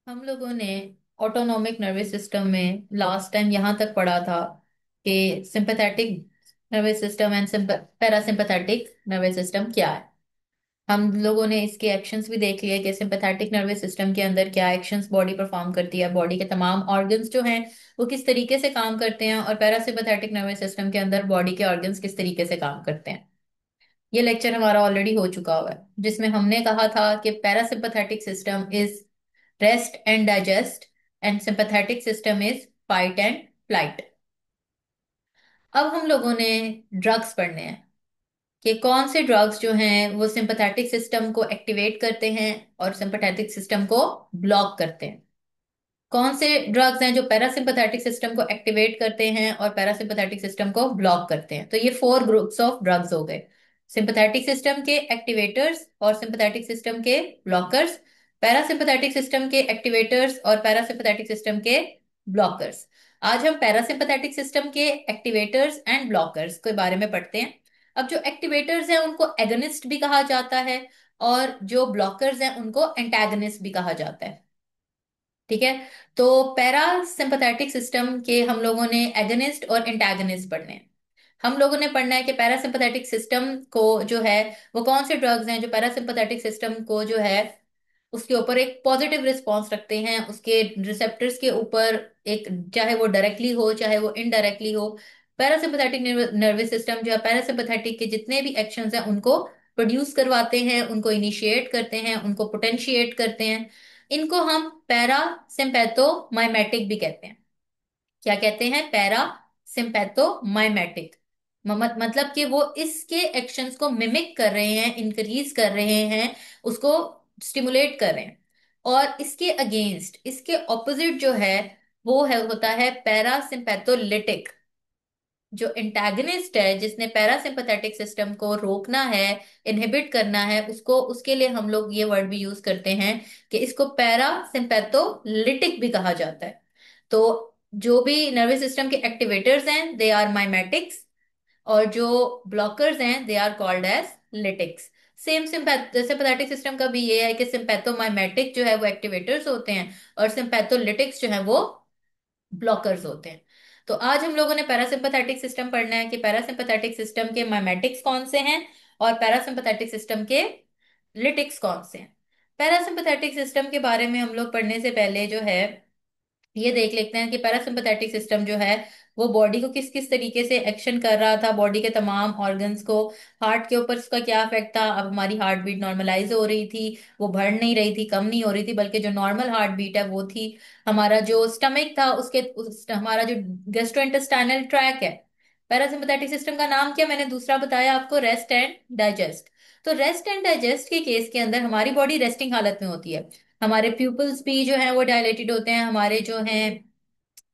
हम लोगों ने ऑटोनॉमिक नर्वस सिस्टम में लास्ट टाइम यहाँ तक पढ़ा था कि sympathetic nervous system and parasympathetic nervous system क्या है। हम लोगों ने इसके एक्शंस भी देख लिए कि सिंपैथेटिक नर्वस सिस्टम के अंदर क्या एक्शंस बॉडी परफॉर्म करती है, बॉडी के तमाम ऑर्गन्स जो हैं वो किस तरीके से काम करते हैं, और पैरासिम्पैथेटिक नर्वस सिस्टम के अंदर बॉडी के ऑर्गन्स किस तरीके से काम करते हैं। ये लेक्चर हमारा ऑलरेडी हो चुका हुआ है, जिसमें हमने कहा था कि parasympathetic system is rest and digest and sympathetic system is fight and flight. अब हम लोगों ने ड्रग्स पढ़ने हैं कि कौन से ड्रग्स जो हैं वो सिंपैथेटिक सिस्टम को एक्टिवेट करते हैं और सिंपैथेटिक सिस्टम को ब्लॉक करते हैं। कौन से ड्रग्स हैं जो पैरासिम्पैथेटिक सिस्टम को एक्टिवेट करते हैं और पैरासिम्पैथेटिक सिस्टम को ब्लॉक करते हैं। तो ये फोर ग्रुप्स ऑफ ड्रग्स हो गए: सिंपैथेटिक सिस्टम के एक्टिवेटर्स और सिंपैथेटिक सिस्टम के ब्लॉकर्स, पैरासिम्पैथेटिक सिस्टम के एक्टिवेटर्स और पैरासिम्पैथेटिक सिस्टम के ब्लॉकर्स। आज हम पैरासिम्पैथेटिक सिस्टम के एक्टिवेटर्स एंड ब्लॉकर्स के बारे में पढ़ते हैं। अब जो एक्टिवेटर्स हैं उनको एगनिस्ट भी कहा जाता है, और जो ब्लॉकर्स हैं उनको एंटागनिस्ट भी कहा जाता है। ठीक है। तो पैरा सिंपैथेटिक सिस्टम के हम लोगों ने एगनिस्ट और एंटागनिस्ट पढ़ने हैं। हम लोगों ने पढ़ना है कि पैरासिम्पैथेटिक सिस्टम को जो है वो कौन से ड्रग्स हैं जो पैरासिम्पैथेटिक सिस्टम को जो है उसके ऊपर एक पॉजिटिव रिस्पॉन्स रखते हैं, उसके रिसेप्टर्स के ऊपर एक, चाहे वो डायरेक्टली हो चाहे वो इनडायरेक्टली हो। पैरासिम्पैथेटिक नर्वस सिस्टम जो है पैरासिम्पैथेटिक के जितने भी एक्शंस हैं उनको प्रोड्यूस करवाते हैं, उनको इनिशिएट करते हैं, उनको पोटेंशिएट करते हैं। इनको हम पैरा सिंपैथोमाइमेटिक भी कहते हैं। क्या कहते हैं? Para sympathomimetic. मतलब कि वो इसके एक्शंस को मिमिक कर रहे हैं, इंक्रीज कर रहे हैं, उसको स्टिमुलेट कर रहे हैं। और इसके अगेंस्ट, इसके ऑपोजिट जो है वो है होता है पैरा सिंपैथोलिटिक। जो एंटागनिस्ट है, जिसने पैरासिम्पैथेटिक सिस्टम को रोकना है, इनहिबिट करना है, उसको, उसके लिए हम लोग ये वर्ड भी यूज करते हैं कि इसको पैरासिम्पैथोलिटिक भी कहा जाता है। तो जो भी नर्वस सिस्टम के एक्टिवेटर्स हैं दे आर माइमेटिक्स, और जो ब्लॉकर्स हैं they are called as lytics. Same sympathetic system का भी ये है कि सिंपैथोमाइमेटिक जो है वो एक्टिवेटर्स होते हैं, और सिंपैथोलिटिक्स जो है वो ब्लॉकर्स होते हैं। तो आज हम लोगों ने पैरासिम्पैथेटिक सिस्टम पढ़ना है कि पैरासिम्पैथेटिक सिस्टम के माइमेटिक्स कौन से हैं और पैरासिम्पैथेटिक सिस्टम के लिटिक्स कौन से हैं। पैरासिम्पैथेटिक सिस्टम के बारे में हम लोग पढ़ने से पहले जो है ये देख लेते हैं कि पैरासिम्पैथेटिक सिस्टम जो है वो बॉडी को किस किस तरीके से एक्शन कर रहा था, बॉडी के तमाम ऑर्गन्स को। हार्ट के ऊपर उसका क्या इफेक्ट था? अब हमारी हार्ट बीट नॉर्मलाइज हो रही थी, वो बढ़ नहीं रही थी, कम नहीं हो रही थी, बल्कि जो नॉर्मल हार्ट बीट है वो थी। हमारा जो स्टमक था हमारा जो गैस्ट्रोइंटेस्टाइनल ट्रैक है, पैरासिम्पैथेटिक सिस्टम का नाम क्या मैंने दूसरा बताया आपको? Rest and digest. तो रेस्ट एंड डाइजेस्ट के केस के अंदर हमारी बॉडी रेस्टिंग हालत में होती है। हमारे प्यूपल्स भी जो हैं वो डायलेटेड होते हैं, हमारे जो हैं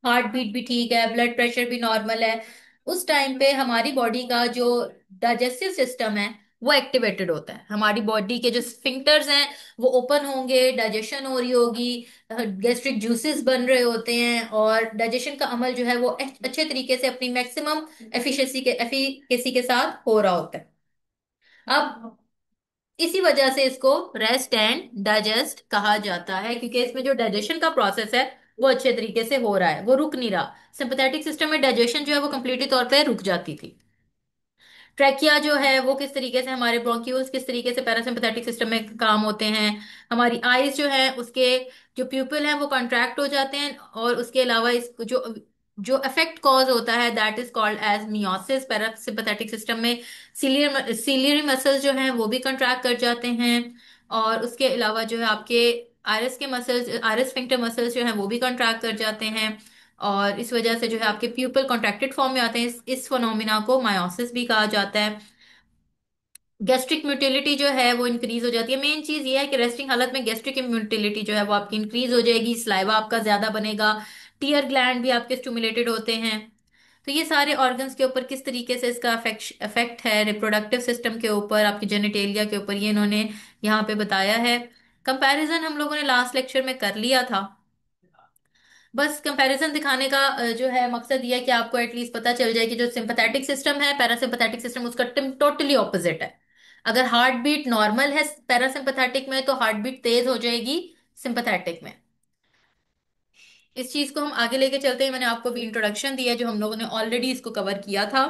हार्ट बीट भी ठीक है, ब्लड प्रेशर भी नॉर्मल है। उस टाइम पे हमारी बॉडी का जो डाइजेस्टिव सिस्टम है वो एक्टिवेटेड होता है। हमारी बॉडी के जो स्फिंक्टर्स हैं वो ओपन होंगे, डाइजेशन हो रही होगी, गैस्ट्रिक जूसेस बन रहे होते हैं, और डाइजेशन का अमल जो है वो अच्छे तरीके से अपनी मैक्सिमम एफिशिएंसी के साथ हो रहा होता है। अब इसी वजह से इसको रेस्ट एंड डाइजेस्ट कहा जाता है, क्योंकि इसमें जो डाइजेशन का प्रोसेस है वो अच्छे तरीके से हो रहा है, वो रुक नहीं रहा। सिंपैथेटिक सिस्टम में डाइजेशन जो है वो कंप्लीटली तौर पे रुक जाती थी। ट्रैकिया जो है वो किस तरीके से, हमारे ब्रोंक्यूल्स किस तरीके से पैरासिम्पैथेटिक सिस्टम में काम होते हैं। हमारी आईज जो है उसके जो प्यूपिल हैं वो कॉन्ट्रैक्ट हो जाते हैं, और उसके अलावा इस जो जो इफेक्ट कॉज होता है that is called as miosis parasympathetic system में। सीलियरी मसल्स जो हैं वो भी कॉन्ट्रैक्ट कर जाते हैं, और उसके अलावा जो है आपके आयरस के मसल्स, आयरस स्फिंक्टर मसल्स जो हैं वो भी कॉन्ट्रैक्ट कर जाते हैं, और इस वजह से जो है आपके प्यूपल कॉन्ट्रैक्टेड फॉर्म में आते हैं। इस फिनोमिना को मायोसिस भी कहा जाता है। गैस्ट्रिक मोटिलिटी जो है वो इंक्रीज हो जाती है। मेन चीज ये है कि रेस्टिंग हालत में गैस्ट्रिक मोटिलिटी जो है वो आपकी इंक्रीज हो जाएगी, स्लाइवा आपका ज्यादा बनेगा, टीयर ग्लैंड भी आपके स्टिमुलेटेड होते हैं। तो ये सारे ऑर्गन्स के ऊपर किस तरीके से इसका इफेक्ट है, रिप्रोडक्टिव सिस्टम के ऊपर, आपकी जेनिटेलिया के ऊपर, ये इन्होंने यहाँ पे बताया है। कंपैरिजन हम लोगों ने लास्ट लेक्चर में कर लिया था। बस कंपैरिजन दिखाने का जो है मकसद ये है कि आपको एटलीस्ट पता चल जाए कि जो सिंपैथेटिक सिस्टम है, पैरासिम्पैथेटिक सिस्टम, उसका टोटली ऑपोजिट है। अगर हार्ट बीट नॉर्मल है पैरासिम्पैथेटिक में तो हार्ट बीट तेज हो जाएगी सिंपैथेटिक में। इस चीज को हम आगे लेके चलते हैं। मैंने आपको भी इंट्रोडक्शन दिया जो हम लोगों ने ऑलरेडी इसको कवर किया था।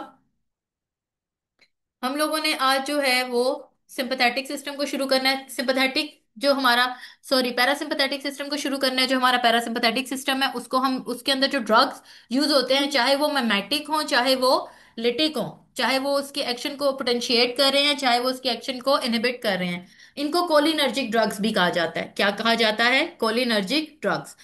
हम लोगों ने आज जो है वो सिंपैथेटिक सिस्टम को शुरू करना है। सिंपैथेटिक जो हमारा, सॉरी, पैरासिम्पथेटिक सिस्टम को शुरू करना है। जो हमारा पैरासिम्पथेटिक सिस्टम है उसको हम, उसके अंदर जो ड्रग्स यूज होते हैं, चाहे वो मेमेटिक हो चाहे वो लिटिक हो, चाहे वो उसके एक्शन को पोटेंशिएट कर रहे हैं चाहे वो उसके एक्शन को इनहिबिट कर रहे हैं, इनको कोलिनर्जिक ड्रग्स भी कहा जाता है। क्या कहा जाता है? Cholinergic drugs.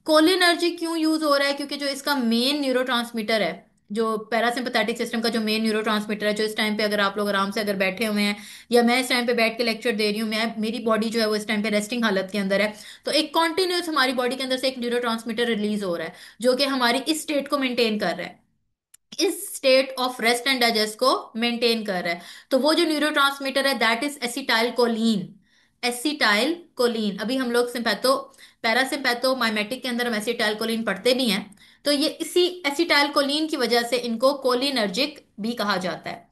कोलिनर्जिक क्यों यूज हो रहा है? क्योंकि जो इसका मेन न्यूरोट्रांसमीटर है, जो पैरासिम्पथेटिक सिस्टम का जो मेन न्यूरोट्रांसमीटर है, जो इस टाइम पे अगर आप लोग आराम से अगर बैठे हुए हैं, या मैं इस टाइम पे बैठ के लेक्चर दे रही हूँ, मैं, मेरी बॉडी जो है वो इस टाइम पे रेस्टिंग हालत के अंदर है, तो एक कॉन्टिन्यूस हमारी बॉडी के अंदर से एक न्यूरोट्रांसमीटर रिलीज हो रहा है जो कि हमारी इस स्टेट को मेंटेन कर रहा है, इस state of rest and digest को मेंटेन कर रहा है। तो वो जो न्यूरोट्रांसमीटर है that is acetylcholine. Acetylcholine, अभी हम लोग सिंपैथो, पैरासिम्पैथो माइमेटिक के अंदर हम एसिटाइल कोलीन पढ़ते भी हैं। तो ये इसी एसिटाइल कोलीन की वजह से इनको कोलिनर्जिक भी कहा जाता है।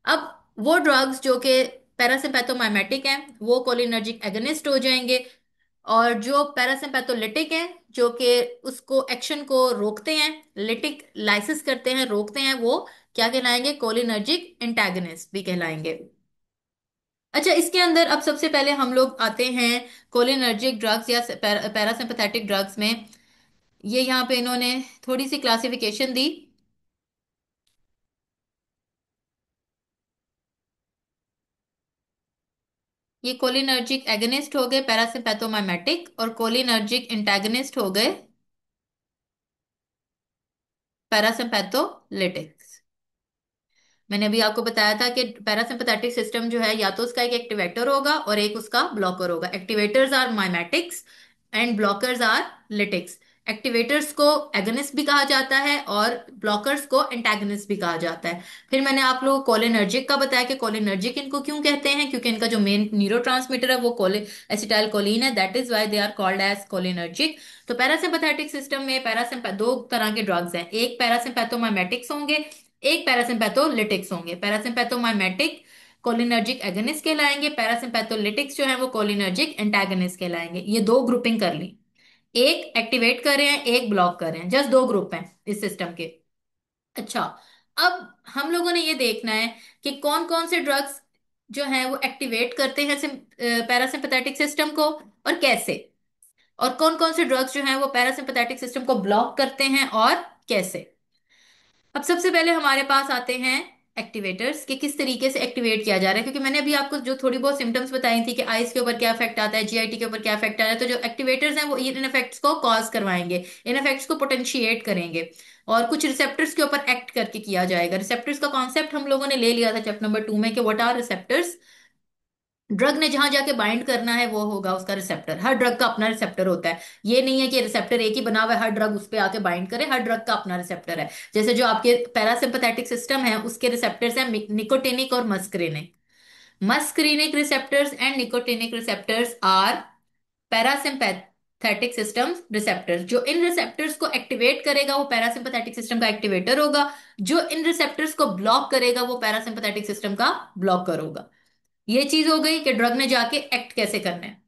अब वो ड्रग्स जो कि पैरासिम्पैथोमाइमेटिक हैं वो कोलिनर्जिक एगनिस्ट हो जाएंगे, और जो पैरासिम्पैथोलिटिक है जो कि उसको एक्शन को रोकते हैं, लिटिक लाइसिस करते हैं, रोकते हैं, वो क्या कहलाएंगे? कोलिनर्जिक एंटागनिस्ट भी कहलाएंगे। अच्छा, इसके अंदर अब सबसे पहले हम लोग आते हैं कोलिनर्जिक ड्रग्स या पैरासिम्पथेटिक ड्रग्स में। ये यहाँ पे इन्होंने थोड़ी सी क्लासिफिकेशन दी। ये कोलिनर्जिक एगनिस्ट हो गए पैरासिम्पैथोमाइमेटिक, और कोलिनर्जिक एंटागनिस्ट हो गए पैरासिम्पैथोलिटिक्स। मैंने अभी आपको बताया था कि पैरासिम्पथेटिक सिस्टम जो है या तो उसका एक एक्टिवेटर होगा और एक उसका ब्लॉकर होगा। Activators are mimetics and blockers are lytics. Activators को एगनिस्ट भी कहा जाता है और ब्लॉकर्स को एंटागनिस्ट भी कहा जाता है। फिर मैंने आप लोगों को कोलिनर्जिक का बताया कि कोलिनर्जिक इनको क्यों कहते हैं, क्योंकि इनका जो मेन न्यूरोट्रांसमीटर है वो कोले एसिटाइल कोलिन है, that is why they are called as cholinergic. तो पैरासिम्पथेटिक सिस्टम में पैरासिम्प दो तरह के ड्रग्स हैं, एक पैरासिम्पैथोमाइमेटिक्स होंगे, एक पैरासिम्पैथोलिटिक्स होंगे। पैरासिम्पैथोमाइमेटिक कोलिनर्जिक एगनिस्ट कहलाएंगे, पैरासिम्पैथोलिटिक्स जो है वो कोलिनर्जिक एंटागनिस्ट कहलाएंगे। ये दो ग्रुपिंग कर ली, एक एक्टिवेट कर रहे हैं एक ब्लॉक कर रहे हैं, जस्ट दो ग्रुप हैं इस सिस्टम के। अच्छा, अब हम लोगों ने ये देखना है कि कौन कौन से ड्रग्स जो हैं वो एक्टिवेट करते हैं पैरासिम्पथेटिक सिस्टम को और कैसे, और कौन कौन से ड्रग्स जो हैं वो पैरासिम्पथेटिक सिस्टम को ब्लॉक करते हैं और कैसे। अब सबसे पहले हमारे पास आते हैं एक्टिवेटर्स, कि किस तरीके से एक्टिवेट किया जा रहा है। क्योंकि मैंने अभी आपको जो थोड़ी बहुत सिम्टम्स बताई थी कि आइज के ऊपर क्या इफेक्ट आता है, जीआईटी के ऊपर क्या इफेक्ट आ रहा है, तो जो एक्टिवेटर्स हैं वो इन इफेक्ट्स को कॉज करवाएंगे, इन इफेक्ट्स को पोटेंशिएट करेंगे, और कुछ रिसेप्टर्स के ऊपर एक्ट करके किया जाएगा। रिसेप्टर्स का कॉन्सेप्ट हम लोगों ने ले लिया था चैप्टर नंबर 2 में कि व्हाट आर रिसेप्टर्स। ड्रग ने जहां जाके बाइंड करना है वो होगा उसका रिसेप्टर। हर ड्रग का अपना रिसेप्टर होता है, ये नहीं है कि रिसेप्टर एक ही बना हुआ है हर ड्रग उस पे आके बाइंड करे, हर ड्रग का अपना रिसेप्टर है। जैसे जो आपके पैरासिम्पथेटिक सिस्टम है उसके रिसेप्टर्स हैं निकोटिनिक और muscarinic. Muscarinic receptors and nicotinic receptors are parasympathetic system receptors. जो इन रिसेप्टर्स को एक्टिवेट करेगा वो पैरासिम्पथेटिक सिस्टम का एक्टिवेटर होगा, जो इन रिसेप्टर्स को ब्लॉक करेगा वो पैरासिम्पथेटिक सिस्टम का ब्लॉकर होगा। ये चीज हो गई कि ड्रग ने जाके एक्ट कैसे करना है।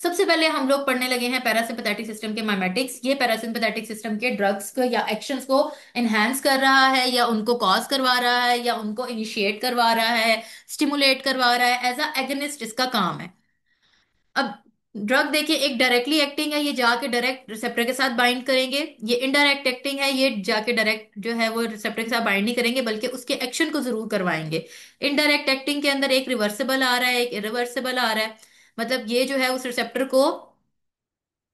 सबसे पहले हम लोग पढ़ने लगे हैं पैरासिम्पथेटिक सिस्टम के माइमेटिक्स। ये पैरासिम्पथेटिक सिस्टम के ड्रग्स को या एक्शंस को एनहांस कर रहा है, या उनको कॉज करवा रहा है, या उनको इनिशिएट करवा रहा है, स्टिमुलेट करवा रहा है, एज अ एगनिस्ट इसका काम है। अब ड्रग देखिए, एक डायरेक्टली एक्टिंग है, ये जाके डायरेक्ट रिसेप्टर के साथ बाइंड करेंगे। ये इनडायरेक्ट एक्टिंग है, ये जाके डायरेक्ट जो है वो रिसेप्टर के साथ बाइंड नहीं करेंगे बल्कि उसके एक्शन को जरूर करवाएंगे। इनडायरेक्ट एक्टिंग के अंदर एक रिवर्सिबल आ रहा है एक इरिवर्सिबल आ रहा है। मतलब ये जो है उस रिसेप्टर को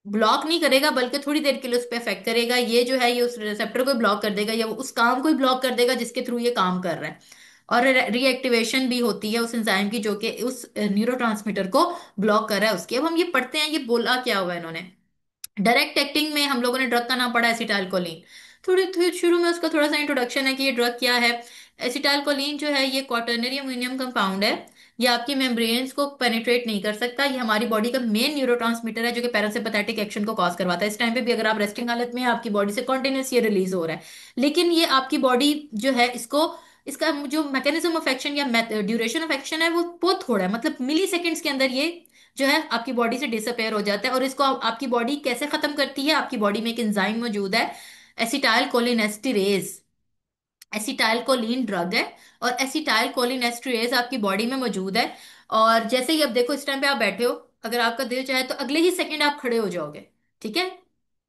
ब्लॉक नहीं करेगा बल्कि थोड़ी देर के लिए उस पर इफेक्ट करेगा। ये जो है ये उस रिसेप्टर को ब्लॉक कर देगा, या वो उस काम को ही ब्लॉक कर देगा जिसके थ्रू ये काम कर रहा है। और रीएक्टिवेशन भी होती है उस एंजाइम की जो कि उस न्यूरोट्रांसमीटर को ब्लॉक कर रहा है उसकी। अब हम ये पढ़ते हैं, ये बोला क्या हुआ इन्होंने। डायरेक्ट एक्टिंग में हम लोगों ने ड्रग का नाम पढ़ा एसिटाइलकोलिन। थोड़ी थोड़ी शुरू में उसका थोड़ा सा इंट्रोडक्शन है कि ये ड्रग क्या है। एसिटाइलकोलिन जो है ये क्वाटर्नरी अमोनियम कंपाउंड है। ये आपकी मेम्ब्रेन्स को पेनिट्रेट नहीं कर सकता। ये हमारी बॉडी का मेन न्यूरोट्रांसमीटर है जो कि पैरासिम्पथेटिक एक्शन को कॉज करवाता है। इस टाइम पे भी अगर आप रेस्टिंग हालत में हैं आपकी बॉडी से कॉन्टिन्यूस ये रिलीज हो रहा है, लेकिन ये आपकी बॉडी जो है इसको, इसका जो मैकेनिज्म ऑफ एक्शन या ड्यूरेशन ऑफ एक्शन है वो बहुत थोड़ा है, मतलब मिली सेकेंड्स के अंदर ये जो है आपकी बॉडी से डिसअपेयर हो जाता है। और इसको आपकी बॉडी कैसे खत्म करती है? आपकी बॉडी में एक एंजाइम मौजूद है, एसिटाइल कोलिनेस्टेरेज। एसिटाइल कोलिन ड्रग है, और एसिटाइल कोलिन एस्ट्रेज आपकी बॉडी में मौजूद है। और जैसे ही अब देखो, इस टाइम पे आप बैठे हो, अगर आपका दिल चाहे तो अगले ही सेकंड आप खड़े हो जाओगे, ठीक है?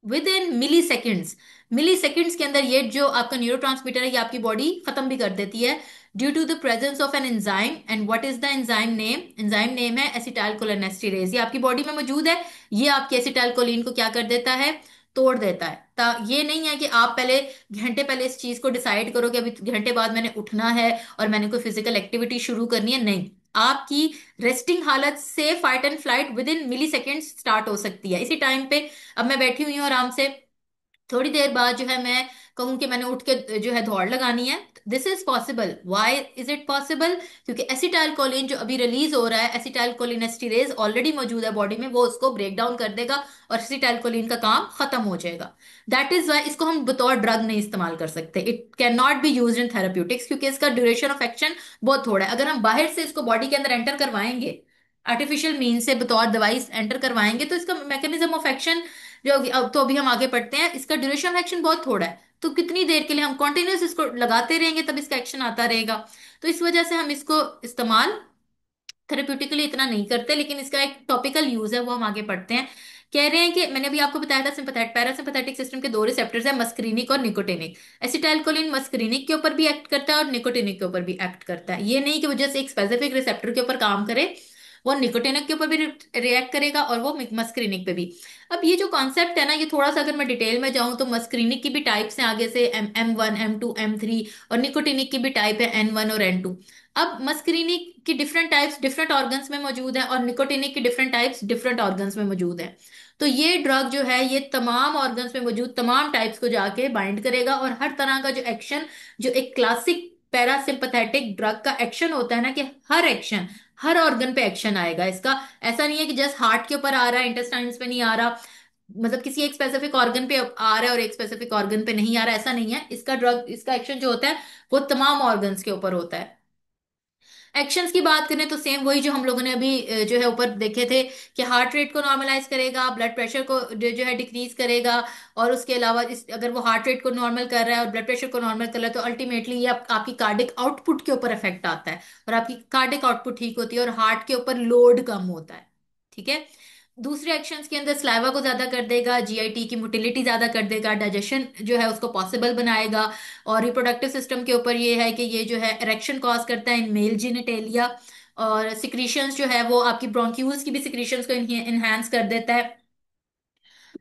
Within milliseconds, milliseconds के अंदर ये जो आपका न्यूरोट्रांसमीटर है ये आपकी बॉडी खत्म भी कर देती है, due to the presence of an enzyme. And what is the enzyme name? Enzyme name है एसिटाइल कोलिनेस्टेरेज। ये आपकी बॉडी में मौजूद है, ये आपकी एसिटाइल कोलिन को क्या कर देता है? तोड़ देता है। ये नहीं है कि आप पहले घंटे पहले इस चीज को डिसाइड करो कि अभी घंटे बाद मैंने उठना है और मैंने कोई फिजिकल एक्टिविटी शुरू करनी है। नहीं, आपकी रेस्टिंग हालत से fight and flight within millisecond start हो सकती है। इसी टाइम पे अब मैं बैठी हुई हूँ आराम से, थोड़ी देर बाद जो है मैं कहूं कि मैंने उठ के जो है दौड़ लगानी है, this is possible. Why is it possible? क्योंकि एसिटाइल कोलिन जो अभी रिलीज हो रहा है, एसिटाइल कोलिनेस्टेरेज ऑलरेडी मौजूद है बॉडी में, वो उसको ब्रेक डाउन कर देगा और एसिटाइल कोलिन का काम खत्म हो जाएगा। दैट इज वाई इसको हम बतौर ड्रग नहीं इस्तेमाल कर सकते। It can not be use in therapeutics, क्योंकि इसका ड्यूरेशन ऑफ एक्शन बहुत थोड़ा है। अगर हम बाहर से इसको बॉडी के अंदर एंटर करवाएंगे, आर्टिफिशियल मीन से बतौर दवाई एंटर करवाएंगे, तो इसका मैकेनिज्म ऑफ एक्शन जो अब तो अभी हम आगे पढ़ते हैं, इसका ड्यूरेशन ऑफ एक्शन बहुत थोड़ा है। तो कितनी देर के लिए हम कॉन्टिन्यूस इसको लगाते रहेंगे तब इसका एक्शन आता रहेगा। तो इस वजह से हम इसको इस्तेमाल थेरेप्यूटिकली इतना नहीं करते, लेकिन इसका एक टॉपिकल यूज है वो हम आगे पढ़ते हैं। कह रहे हैं कि मैंने अभी आपको बताया था सिंपैथेटिक पैरासिम्पैथेटिक सिस्टम के दो रिसेप्टर्स हैं, मस्करीनिक और निकोटिनिक। एसिटाइलकोलिन मस्करीनिक के ऊपर भी एक्ट करता है और निकोटिनिक के ऊपर भी एक्ट करता है। ये नहीं कि वो जस्ट एक स्पेसिफिक रिसेप्टर के ऊपर काम करे, वो निकोटिनिक के ऊपर भी रिएक्ट करेगा और वो मस्करीनिक पे भी। अब ये जो कॉन्सेप्ट है ना, ये थोड़ा सा अगर मैं डिटेल में जाऊं तो मस्करीनिक की भी टाइप्स हैं आगे से, M1 M2 M3, और निकोटिनिक की भी टाइप है N1 और N2। अब मस्करीनिक की डिफरेंट टाइप्स डिफरेंट ऑर्गन्स में मौजूद है, और निकोटिनिक की डिफरेंट टाइप्स डिफरेंट ऑर्गन्स में मौजूद है। तो ये ड्रग जो है ये तमाम ऑर्गन्स में मौजूद तमाम टाइप्स को जाके बाइंड करेगा, और हर तरह का जो एक्शन, जो एक क्लासिक पैरासिम्पथेटिक ड्रग का एक्शन होता है ना, कि हर एक्शन हर ऑर्गन पे एक्शन आएगा इसका। ऐसा नहीं है कि जस्ट हार्ट के ऊपर आ रहा है, इंटेस्टाइन्स पे नहीं आ रहा, मतलब किसी एक स्पेसिफिक ऑर्गन पे आ रहा है और एक स्पेसिफिक ऑर्गन पे नहीं आ रहा, ऐसा नहीं है। इसका ड्रग, इसका एक्शन जो होता है वो तमाम ऑर्गन्स के ऊपर होता है। एक्शंस की बात करें तो सेम वही जो हम लोगों ने अभी जो है ऊपर देखे थे, कि हार्ट रेट को नॉर्मलाइज करेगा, ब्लड प्रेशर को जो है डिक्रीज करेगा, और उसके अलावा अगर वो हार्ट रेट को नॉर्मल कर रहा है और ब्लड प्रेशर को नॉर्मल कर रहा है, तो अल्टीमेटली ये आपकी कार्डिक आउटपुट के ऊपर इफेक्ट आता है, और आपकी कार्डिक आउटपुट ठीक होती है और हार्ट के ऊपर लोड कम होता है, ठीक है? दूसरे एक्शंस के अंदर स्लाइवा को ज्यादा कर देगा, जीआईटी की मोटिलिटी ज्यादा कर देगा, डाइजेशन जो है उसको पॉसिबल बनाएगा, और रिप्रोडक्टिव सिस्टम के ऊपर ये है कि ये जो है इरेक्शन कॉज करता है इन मेल जिनिटेलिया, और सिक्रीशंस जो है वो आपकी ब्रोंक्यूल्स की भी सिक्रीशंस को इनहेंस कर देता है।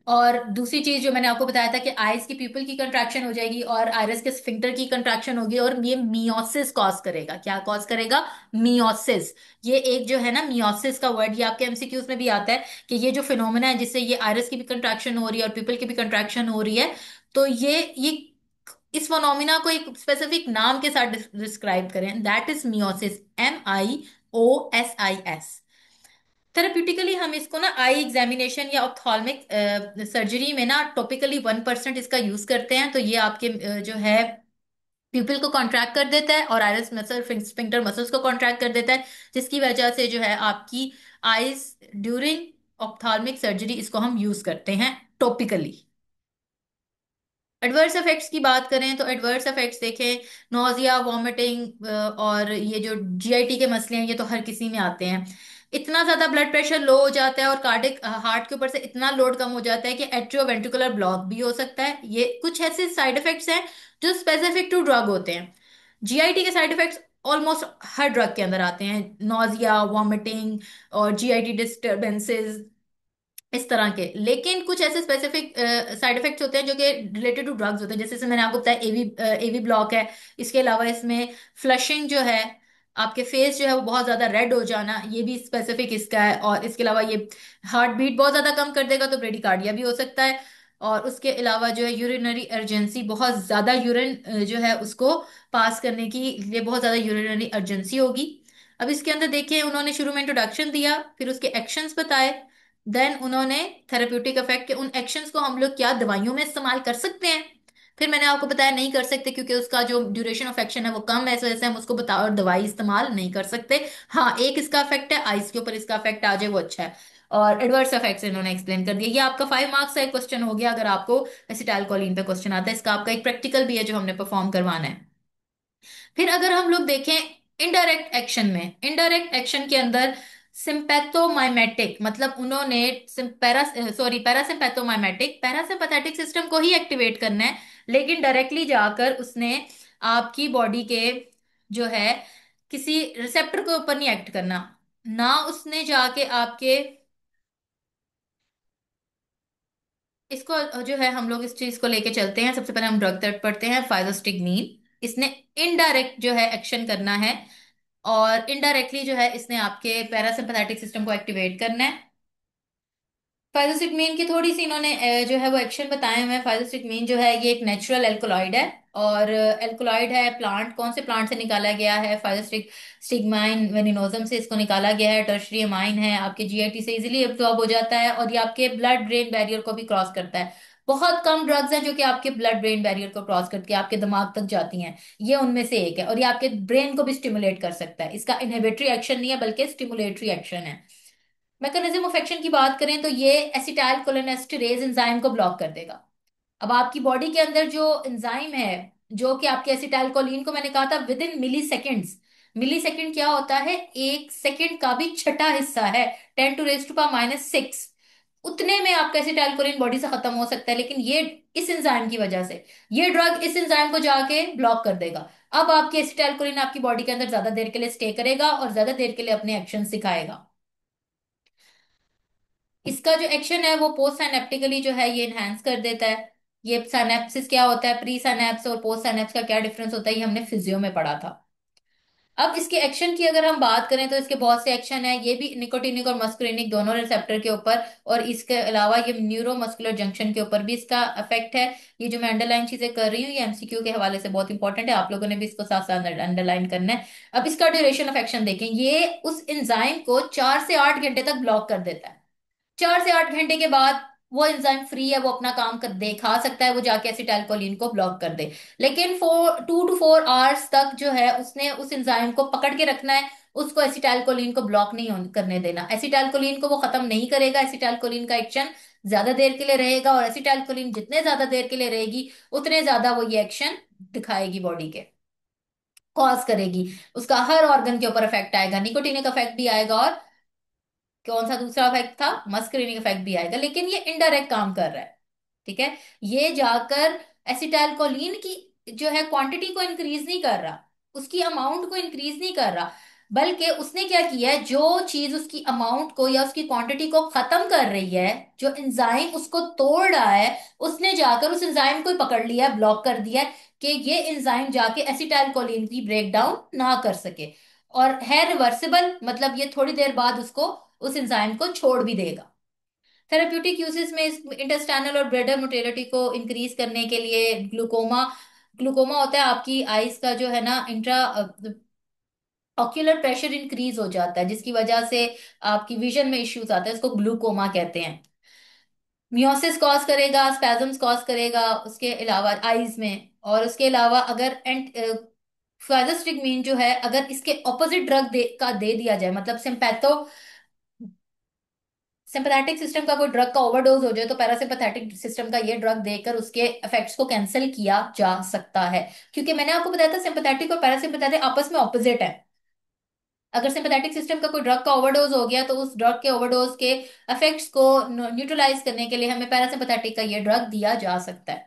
और दूसरी चीज जो मैंने आपको बताया था कि आईज की प्यूपिल की कंट्रैक्शन हो जाएगी और आयरस के स्फिंक्टर की कंट्रैक्शन होगी, और ये मियोसिस कॉज करेगा। क्या कॉज करेगा? मियोसिस। ये एक जो है ना मियोसिस का वर्ड, ये आपके एमसीक्यूज में भी आता है, कि ये जो फिनोमेना है जिससे ये आयरस की भी कंट्रैक्शन हो रही है और प्यूपिल की भी कंट्रैक्शन हो रही है, तो ये इस फिनोमिना को एक स्पेसिफिक नाम के साथ डिस्क्राइब करें, that is meiosis, MIOSIS। Therapeutically हम इसको ना आई एग्जामिनेशन या ऑप्थॉल्मिक सर्जरी में ना टॉपिकली 1% इसका यूज करते हैं। तो ये आपके जो है प्यूपिल को कॉन्ट्रैक्ट कर देता है और आयरस मसल स्फिंक्टर मसल्स को कॉन्ट्रैक्ट कर देता है, जिसकी वजह से जो है आपकी आईज ड्यूरिंग ऑप्थॉल्मिक सर्जरी इसको हम यूज करते हैं टॉपिकली। एडवर्स इफेक्ट्स की बात करें तो एडवर्स इफेक्ट्स देखें, नोजिया, वॉमिटिंग, और ये जो जीआईटी के मसले हैं ये तो हर किसी में आते हैं। इतना ज्यादा ब्लड प्रेशर लो हो जाता है और कार्डिक हार्ट के ऊपर से इतना लोड कम हो जाता है कि एट्रियोवेंट्रिकुलर ब्लॉक भी हो सकता है। ये कुछ ऐसे साइड इफेक्ट्स हैं जो स्पेसिफिक टू ड्रग होते हैं। जीआईटी के साइड इफेक्ट्स ऑलमोस्ट हर ड्रग के अंदर आते हैं, नोजिया, वॉमिटिंग और जीआईटी डिस्टर्बेंसेस, इस तरह के। लेकिन कुछ ऐसे स्पेसिफिक साइड इफेक्ट्स होते हैं जो कि रिलेटेड टू ड्रग्स होते हैं, जैसे मैंने आपको बताया एवी ब्लॉक है। इसके अलावा इसमें फ्लशिंग जो है, आपके फेस जो है वो बहुत ज्यादा रेड हो जाना, ये भी स्पेसिफिक इसका है। और इसके अलावा ये हार्ट बीट बहुत ज्यादा कम कर देगा, तो ब्रेडिकार्डिया भी हो सकता है। और उसके अलावा जो है यूरिनरी अर्जेंसी, बहुत ज्यादा यूरिन जो है उसको पास करने की लिए बहुत ज्यादा यूरिनरी अर्जेंसी होगी। अब इसके अंदर देखिए, उन्होंने शुरू में इंट्रोडक्शन दिया, फिर उसके एक्शंस बताए, देन उन्होंने थेरेप्यूटिक इफेक्ट के उन एक्शंस को हम लोग क्या दवाइयों में इस्तेमाल कर सकते हैं, फिर मैंने आपको बताया नहीं कर सकते क्योंकि उसका जो ड्यूरेशन ऑफ एक्शन है वो कम है, इस वजह से हम उसको बता और दवाई इस्तेमाल नहीं कर सकते। हाँ, एक इसका इफेक्ट है आइस के ऊपर, इसका इफेक्ट आ जाए वो अच्छा है। और एडवर्स इफेक्ट्स इन्होंने एक्सप्लेन कर दिया। ये आपका 5 मार्क्स का एक क्वेश्चन हो गया अगर आपको एसिटाइल कोलिन पे क्वेश्चन आता है। इसका आपका एक प्रैक्टिकल भी है जो हमने परफॉर्म करवाना है। फिर अगर हम लोग देखें इनडायरेक्ट एक्शन में, इनडायरेक्ट एक्शन के अंदर सिंपैथोमाइमेटिक, मतलब उन्होंने पैरासिम्पैथोमाइमेटिक पैरासिम्पैथेटिक सिस्टम को ही एक्टिवेट करना है, लेकिन डायरेक्टली जाकर उसने आपकी बॉडी के जो है किसी रिसेप्टर के ऊपर नहीं एक्ट करना। ना उसने जाके आपके इसको जो है, हम लोग इस चीज को लेके चलते हैं। सबसे पहले हम ड्रग तट पढ़ते हैं, फाइजोस्टिग्मीन। इसने इनडायरेक्ट जो है एक्शन करना है, और इनडायरेक्टली जो है इसने आपके पैरासिम्पैथेटिक सिस्टम को एक्टिवेट करना है। फाइजोस्टिग्मीन की थोड़ी सी इन्होंने जो है वो एक्शन बताए हुए हैं। फाइजोस्टिग्मीन जो है ये एक नेचुरल एल्कोलॉइड है, और एल्कोलॉइड है। प्लांट, कौन से प्लांट से निकाला गया है? फाइजोस्टिग्माइन वेनिनोजम से इसको निकाला गया है। टर्शरी अमाइन है, आपके जीआईटी से इजीली एब्जॉर्ब हो जाता है, और ये आपके ब्लड ब्रेन बैरियर को भी क्रॉस करता है। बहुत कम ड्रग्स हैं जो कि आपके ब्लड ब्रेन बैरियर को क्रॉस करके आपके दिमाग तक जाती हैं, ये उनमें से एक है। और ये आपके ब्रेन को भी स्टिमुलेट कर सकता है। इसका इनहिबिटरी एक्शन नहीं है बल्कि स्टिमुलेटरी एक्शन है। मैकेनिज्म ऑफ एक्शन की बात करें तो ये एसिटाइल कोलिनेस्टरेज एंजाइम को ब्लॉक कर देगा। अब आपकी बॉडी के अंदर जो एंजाइम है, जो कि आपके एसिटाइल कोलिन को, मैंने कहा था within milliseconds. Millisecond क्या होता है? एक सेकेंड का भी छठा हिस्सा है, 10 to the -6। उतने में आपका एसिटाइल कोलिन बॉडी से खत्म हो सकता है, लेकिन ये इस एंजाइम की वजह से, ये ड्रग इस एंजाइम को जाके ब्लॉक कर देगा। अब आपकी एसिटाइल कोलिन आपकी बॉडी के अंदर ज्यादा देर के लिए स्टे करेगा और ज्यादा देर के लिए अपने एक्शन दिखाएगा। इसका जो एक्शन है वो पोस्ट साइनेप्टिकली जो है ये इनहेंस कर देता है। ये साइनेप्सिस क्या होता है, प्री साइनेप्स और पोस्ट साइनेप्स का क्या डिफरेंस होता है, ये हमने फिजियो में पढ़ा था। अब इसके एक्शन की अगर हम बात करें तो इसके बहुत से एक्शन है, ये भी निकोटिनिक और मस्कुलिनिक दोनों रिसेप्टर के ऊपर, और इसके अलावा ये न्यूरो मस्कुलर जंक्शन के ऊपर भी इसका इफेक्ट है। ये जो मैं अंडरलाइन चीजें कर रही हूँ ये एमसीक्यू के हवाले से बहुत इंपॉर्टेंट है, आप लोगों ने भी इसको साथ साथ अंडरलाइन करना है। अब इसका ड्यूरेशन ऑफ एक्शन देखें, ये उस एंजाइम को 4 से 8 घंटे तक ब्लॉक कर देता है। 4 से 8 घंटे के बाद वो एंजाइम फ्री है, वो अपना काम कर दिखा सकता है, वो जाके एसिटाइलकोलिन को ब्लॉक कर दे। लेकिन 2 to 4 आवर्स तक जो है उसने उस एंजाइम को पकड़ के रखना है, उसको एसिटाइलकोलिन को ब्लॉक नहीं करने देना। एसिटाइलकोलिन को वो खत्म नहीं करेगा, एसिटाइलकोलिन का एक्शन ज्यादा देर के लिए रहेगा, और एसिटाइलकोलिन जितने ज्यादा देर के लिए रहेगी उतने ज्यादा वो ये एक्शन दिखाएगी, बॉडी के कॉज करेगी। उसका हर ऑर्गन के ऊपर इफेक्ट आएगा, निकोटीन का इफेक्ट भी आएगा, और कौन सा दूसरा इफेक्ट था, मस्करीनिक इफेक्ट भी आएगा, लेकिन ये इनडायरेक्ट काम कर रहा है। ठीक है, ये जाकर एसिटाइल कोलिन की जो है क्वांटिटी को इंक्रीज नहीं कर रहा, उसकी अमाउंट को इंक्रीज नहीं कर रहा, बल्कि उसने क्या किया है, जो चीज उसकी अमाउंट को या उसकी क्वांटिटी को खत्म कर रही है, जो एंजाइम उसको तोड़ रहा है, उसने जाकर उस एंजाइम को ही पकड़ लिया, ब्लॉक कर दिया है कि ये एंजाइम जाके एसिटाइल कोलिन की ब्रेक डाउन ना कर सके। और है रिवर्सिबल, मतलब ये थोड़ी देर बाद उसको, उस एंजाइम को छोड़ भी देगा। थेरेप्यूटिक यूसेस में इंटेस्टाइनल और ब्रेडर मोटेलिटी को इंक्रीज करने के लिए ग्लूकोमा, ग्लूकोमा होता है आपकी आइज का जो है ना, इंट्रा ऑक्यूलर प्रेशर इंक्रीज हो जाता है, जिसकी वजह से आपकी विजन में इश्यूज आते हैं, इसको ग्लूकोमा कहते हैं। मियोसिस कॉज करेगा, स्पैज्म्स कॉज करेगा उसके अलावा आईज में। और उसके अलावा अगर एंट फाइजोस्टिग्मीन जो है अगर इसके ऑपोजिट ड्रग का दे दिया जाए, मतलब सिंपैथेटिक सिस्टम का कोई ड्रग का ओवरडोज हो जाए, तो पैरासिम्पैथेटिक सिस्टम का ये ड्रग देकर उसके इफेक्ट्स को कैंसिल किया जा सकता है। क्योंकि मैंने आपको बताया था सिंपैथेटिक और पैरासिम्पैथेटिक आपस में ऑपोजिट है। अगर सिंपैथेटिक सिस्टम का कोई ड्रग का ओवरडोज हो गया तो उस ड्रग के ओवरडोज के इफेक्ट्स को न्यूट्रलाइज करने के लिए हमें पैरासिम्पैथेटिक का ये ड्रग दिया जा सकता है।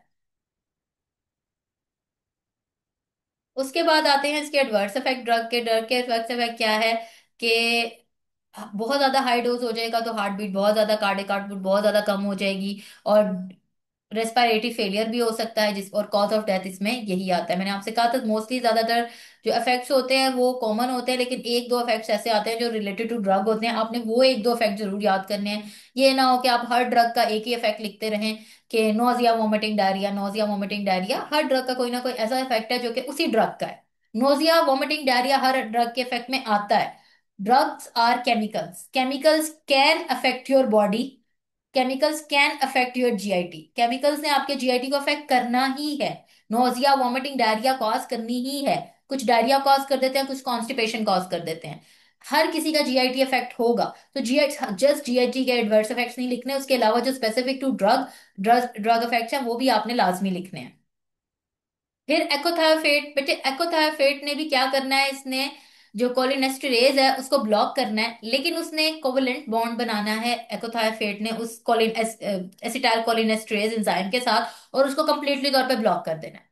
उसके बाद आते हैं इसके एडवर्स इफेक्ट। ड्रग के एडवर्स इफेक्ट क्या है कि बहुत ज्यादा हाई डोज हो जाएगा तो हार्ट बीट बहुत ज्यादा, कार्डियक आउटपुट बहुत ज्यादा कम हो जाएगी, और रेस्पिरेटरी फेलियर भी हो सकता है, जिस और कॉज ऑफ डेथ इसमें यही आता है। मैंने आपसे कहा था मोस्टली ज्यादातर जो इफेक्ट्स होते हैं वो कॉमन होते हैं, लेकिन एक दो इफेक्ट्स ऐसे आते हैं जो रिलेटेड टू ड्रग होते हैं, आपने वो एक दो इफेक्ट जरूर याद करने हैं। ये ना हो कि आप हर ड्रग का एक ही इफेक्ट लिखते रहें कि nausea vomiting diarrhoea, nausea vomiting diarrhoea. हर ड्रग का कोई ना कोई ऐसा इफेक्ट है जो कि उसी ड्रग का है। नोजिया वोमिटिंग डायरिया हर ड्रग के इफेक्ट में आता है। Drugs are chemicals, chemicals can affect your body, chemicals can affect your GIT, chemicals ने आपके जीआईटी को अफेक्ट करना ही है। नोजिया, वॉमिटिंग, डायरिया कॉज करनी ही है। कुछ डायरिया कॉज कर देते हैं, कुछ कॉन्स्टिपेशन कॉज कर देते हैं। हर किसी का जीआईटी इफेक्ट होगा। तो जीआई जस्ट जीआईटी के एडवर्स इफेक्ट्स नहीं लिखने, उसके अलावा जो specific to drug drug effects हैं वो भी आपने लाजमी लिखने हैं। फिर एकोथायोफेट, बेटे एकोथायोफेट ने भी क्या करना है, इसने जो कोलिनेस्टरेज है उसको ब्लॉक करना है, लेकिन उसने कोवेलेंट बॉन्ड बनाना है एकोथायोफेट ने उस कोलिन एसिटाइल कोलिनेस्टरेज एंजाइम के साथ, और उसको कंप्लीटली तौर पे ब्लॉक कर देना है।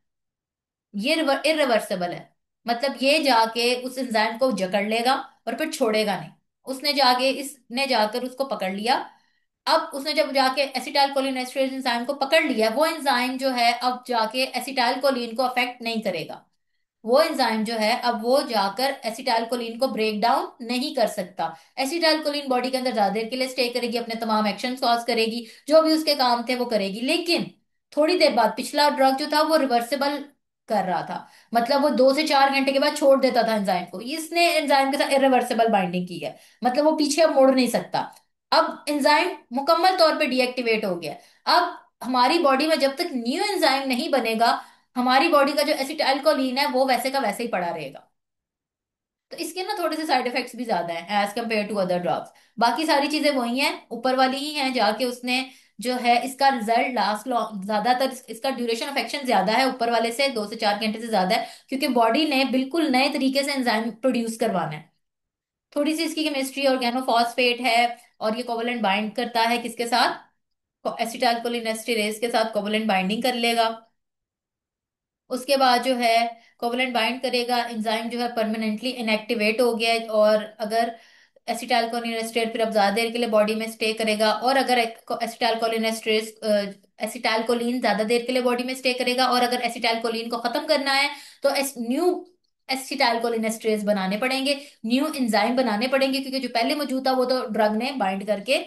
ये इरिवर्सेबल है। मतलब ये जाके उस एंजाइम को जकड़ लेगा और फिर छोड़ेगा नहीं। उसने जाके इसने जाकर उसको पकड़ लिया। अब उसने जब जाके एसिटाइल कोलिनेस्टरेज एंजाइम को पकड़ लिया, वो एंजाइम जो है अब जाके एसिटाइल कोलिन को अफेक्ट नहीं करेगा। वो एंजाइम जो है अब वो जाकर एसिटाइल कोलिन को ब्रेक डाउन नहीं कर सकता। एसिटाइल कोलिन बॉडी के अंदर ज्यादा देर के लिए स्टे करेगी, अपने तमाम एक्शन कॉज करेगी, जो भी उसके काम थे वो करेगी, लेकिन थोड़ी देर बाद पिछला ड्रग जो था वो रिवर्सिबल कर रहा था। मतलब वो 2 से 4 घंटे के बाद छोड़ देता था एंजाइम को, इसने एंजाइम के साथ इरिवर्सिबल बाइंडिंग की है। मतलब वो पीछे अब मुड़ नहीं सकता। अब एंजाइम मुकम्मल तौर पे डीएक्टिवेट हो गया। अब हमारी बॉडी में जब तक न्यू एंजाइम नहीं बनेगा, हमारी बॉडी का जो एसिटाइल कोलिन है वो वैसे का वैसे ही पड़ा रहेगा। तो इसके ना थोड़े से साइड इफेक्ट्स भी ज्यादा हैं as compared to other drugs. बाकी सारी चीजें वही हैं, ऊपर वाली ही हैं। जाके उसने जो है इसका रिजल्ट लास्ट ज्यादातर इसका ड्यूरेशन ऑफ एक्शन ज्यादा है ऊपर वाले से, 2 से 4 घंटे से ज्यादा है, क्योंकि बॉडी ने बिल्कुल नए तरीके से एंजाइम प्रोड्यूस करवाना है। थोड़ी सी इसकी केमिस्ट्री ऑर्गेनोफॉस्फेट है, और ये कोवलेंट बाइंड करता है किसके साथ, एसिटाइल कोलिनेस्टेरेज के साथ कोवलेंट बाइंडिंग कर लेगा। उसके बाद जो है कोवलेंट बाइंड करेगा, एंजाइम जो है परमानेंटली इनएक्टिवेट हो गया है। और अगर एसिटाइल कोलिनेस्टेरेज फिर अब ज्यादा देर के लिए बॉडी में स्टे करेगा, और अगर एसिटाइल कोलिनेस्टेरेज एसिटाइल कोलिन ज्यादा देर के लिए बॉडी में स्टे करेगा, और अगर एसिटाइल कोलिन को खत्म करना है तो न्यू एसिटाइल कोलिनेस्टेरेज बनाने पड़ेंगे, न्यू एंजाइम बनाने पड़ेंगे, क्योंकि जो पहले मौजूद था वो तो ड्रग ने बाइंड करके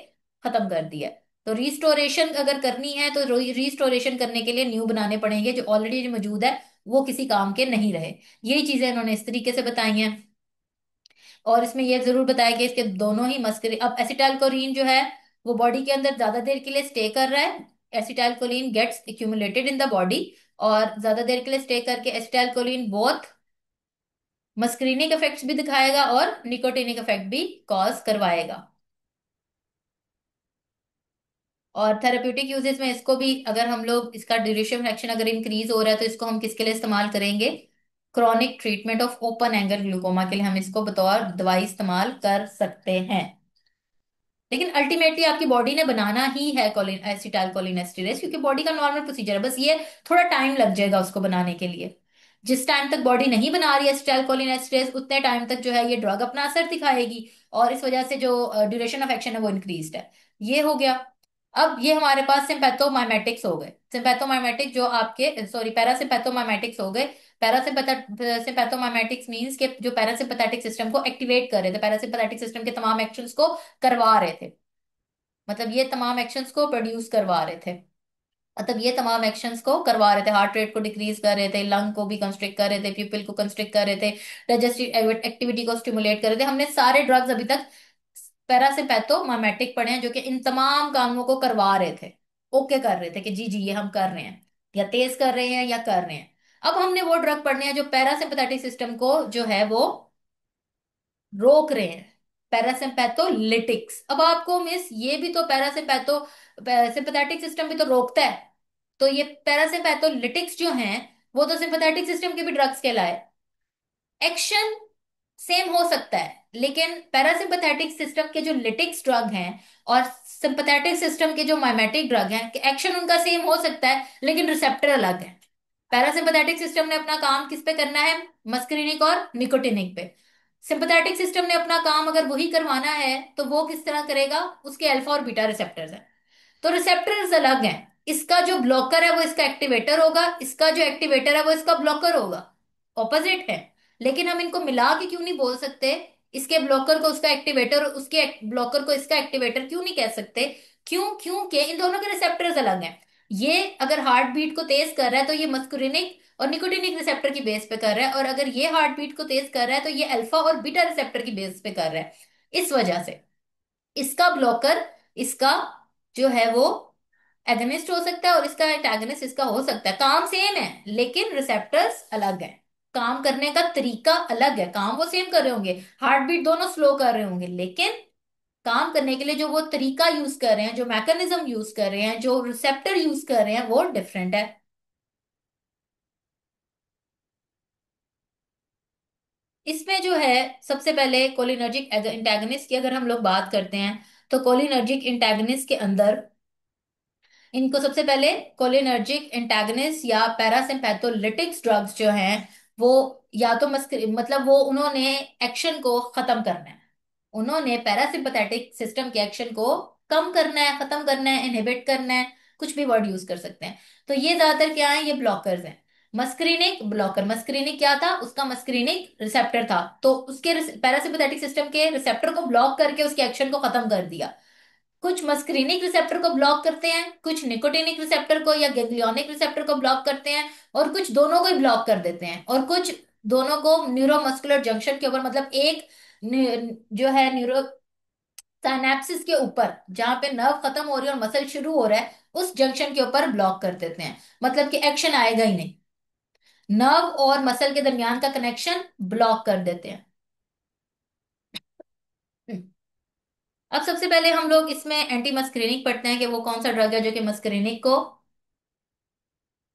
खत्म कर दिया है। तो रिस्टोरेशन अगर करनी है तो रिस्टोरेशन करने के लिए न्यू बनाने पड़ेंगे, जो ऑलरेडी जो मौजूद है वो किसी काम के नहीं रहे। यही चीजें इन्होंने इस तरीके से बताई हैं। और इसमें यह जरूर बताया कि इसके दोनों ही मस्करी, अब एसिटाइल कोलिन जो है वो बॉडी के अंदर ज्यादा देर के लिए स्टे कर रहा है। Acetylcholine gets accumulated in the body, और ज्यादा देर के लिए स्टे करके एसिटाइल कोलिन बहुत मस्करीनिक इफेक्ट्स भी दिखाएगा और निकोटिनिक इफेक्ट भी कॉज करवाएगा। और थेरेप्यूटिक यूजेस में इसको भी, अगर हम लोग इसका ड्यूरेशन एक्शन अगर इंक्रीज हो रहा है तो इसको हम किसके लिए इस्तेमाल करेंगे, chronic treatment of open angle glaucoma के लिए हम इसको बतौर दवाई इस्तेमाल कर सकते हैं। लेकिन अल्टीमेटली आपकी बॉडी ने बनाना ही है कोलिन एसिटाइल कोलिनेस्टेरेज, क्योंकि बॉडी का नॉर्मल प्रोसीजर है, बस ये थोड़ा टाइम लग जाएगा उसको बनाने के लिए। जिस टाइम तक बॉडी नहीं बना रही है एसिटाइल कोलिनेस्टेरेज, उतने टाइम तक जो है ये ड्रग अपना असर दिखाएगी, और इस वजह से जो ड्यूरेशन ऑफ एक्शन है वो इंक्रीज्ड है। ये हो गया। अब ये हमारे पास सिंपैथोमाइमेटिक्स हो गए। सिंपैथोमाइमेटिक जो आपके सॉरी पैरासिम्पैथोमाइमेटिक्स हो गए। पैरासिम्पैथोमाइमेटिक्स मींस के जो पैरासिम्पैथेटिक सिस्टम को एक्टिवेट कर रहे थे, पैरासिम्पैथेटिक सिस्टम के तमाम एक्शंस को करवा रहे थे। मतलब ये तमाम एक्शंस को प्रोड्यूस करवा रहे थे। मतलब ये तमाम एक्शंस को करवा रहे थे, हार्ट रेट को डिक्रीज कर रहे थे, लंग को भी कंस्ट्रिक्ट कर रहे थे, प्यूपिल को कंस्ट्रिक्ट कर रहे थे, डाइजेस्टिव एक्टिविटी को स्टिमुलेट कर रहे थे। हमने सारे ड्रग्स अभी तक पैरासिम्पैथोमाइमेटिक पढ़े हैं, जो कि इन तमाम कामों को करवा रहे थे, ओके कर रहे थे कि जी जी ये हम कर रहे हैं, या तेज कर रहे हैं या कर रहे हैं। अब हमने वो ड्रग पढ़ने हैं जो पैरासिम्पैथेटिक सिस्टम को जो है वो रोक रहे हैं, पैरासिम्पैथोलिटिक्स। अब आपको मिस ये भी तो सिंपैथेटिक सिस्टम भी तो रोकता है, तो ये पैरासिम्पैथोलिटिक्स जो हैं वो तो सिंपैथेटिक सिस्टम के भी ड्रग्स कहलाए। एक्शन सेम हो सकता है, लेकिन पैरासिम्पैथेटिक सिस्टम के जो लिटिक्स ड्रग हैं और सिंपैथेटिक सिस्टम के जो माइमेटिक ड्रग हैं, एक्शन उनका सेम हो सकता है लेकिन रिसेप्टर अलग है। पैरासिम्पैथेटिक सिस्टम ने अपना काम किस पे करना है, मस्करीनिक और निकोटिनिक पे। सिंपैथेटिक सिस्टम ने अपना काम अगर वही करवाना है तो वो किस तरह करेगा, उसके अल्फा और बीटा रिसेप्टर्स हैं। तो रिसेप्टर्स अलग हैं, इसका जो ब्लॉकर है वो इसका एक्टिवेटर होगा, इसका जो एक्टिवेटर है वो इसका ब्लॉकर होगा, ऑपोजिट है। लेकिन हम इनको मिला के क्यों नहीं बोल सकते, इसके ब्लॉकर को उसका एक्टिवेटर, उसके ब्लॉकर को इसका एक्टिवेटर क्यों नहीं कह सकते? क्यों, क्योंकि इन दोनों के रिसेप्टर्स अलग हैं। ये अगर हार्ट बीट को तेज कर रहा है तो ये मस्कुलिनिक और निकोटिनिक रिसेप्टर की बेस पे कर रहा है, और अगर ये हार्ट बीट को तेज कर रहा है तो ये अल्फा और बीटा रिसेप्टर की बेस पे कर रहा है। इस वजह से इसका ब्लॉकर इसका जो है वो एगनिस्ट हो सकता है और इसका एंटागनिस्ट इसका हो सकता है। काम सेम है लेकिन रिसेप्टर्स अलग है, काम करने का तरीका अलग है। काम वो सेम कर रहे होंगे, हार्ट बीट दोनों स्लो कर रहे होंगे, लेकिन काम करने के लिए जो वो तरीका यूज कर रहे हैं, जो मैकेनिज्म यूज कर रहे हैं, जो रिसेप्टर यूज कर रहे हैं, वो डिफरेंट है। इसमें जो है सबसे पहले कोलिनर्जिक इंटैगनिस्ट की अगर हम लोग बात करते हैं, तो कोलिनर्जिक इंटैगनिस्ट के अंदर इनको सबसे पहले कोलिनर्जिक एंटागनिस्ट या पैरासिम्पैथोलिटिक्स ड्रग्स जो हैं वो या तो मतलब वो उन्होंने एक्शन को खत्म करना है, उन्होंने पैरासिम्पैथेटिक सिस्टम के एक्शन को कम करना है, खत्म करना है, इनहिबिट करना है, कुछ भी वर्ड यूज कर सकते हैं। तो ये ज्यादातर क्या है, ये ब्लॉकर्स हैं। मस्करीनिक ब्लॉकर, मस्करीनिक क्या था, उसका मस्करीनिक रिसेप्टर था, तो उसके पैरासिम्पैथेटिक सिस्टम के रिसेप्टर को ब्लॉक करके उसके एक्शन को खत्म कर दिया। कुछ मस्करीनिक रिसेप्टर को ब्लॉक करते हैं, कुछ निकोटिनिक रिसेप्टर को या गैंग्लियोनिक रिसेप्टर को ब्लॉक करते हैं, और कुछ दोनों को ही ब्लॉक कर देते हैं, और कुछ दोनों को न्यूरोमस्कुलर जंक्शन के ऊपर, मतलब एक जो है न्यूरो साइनेप्सिस के ऊपर जहां पे नर्व खत्म हो रही है और मसल शुरू हो रहा है, उस जंक्शन के ऊपर ब्लॉक कर देते हैं, मतलब कि एक्शन आएगा ही नहीं, नर्व और मसल के दरमियान का कनेक्शन ब्लॉक कर देते हैं। हम्म। अब सबसे पहले हम लोग इसमें एंटी मस्करीनिक पढ़ते हैं कि वो कौन सा ड्रग है जो कि मस्करीनिक को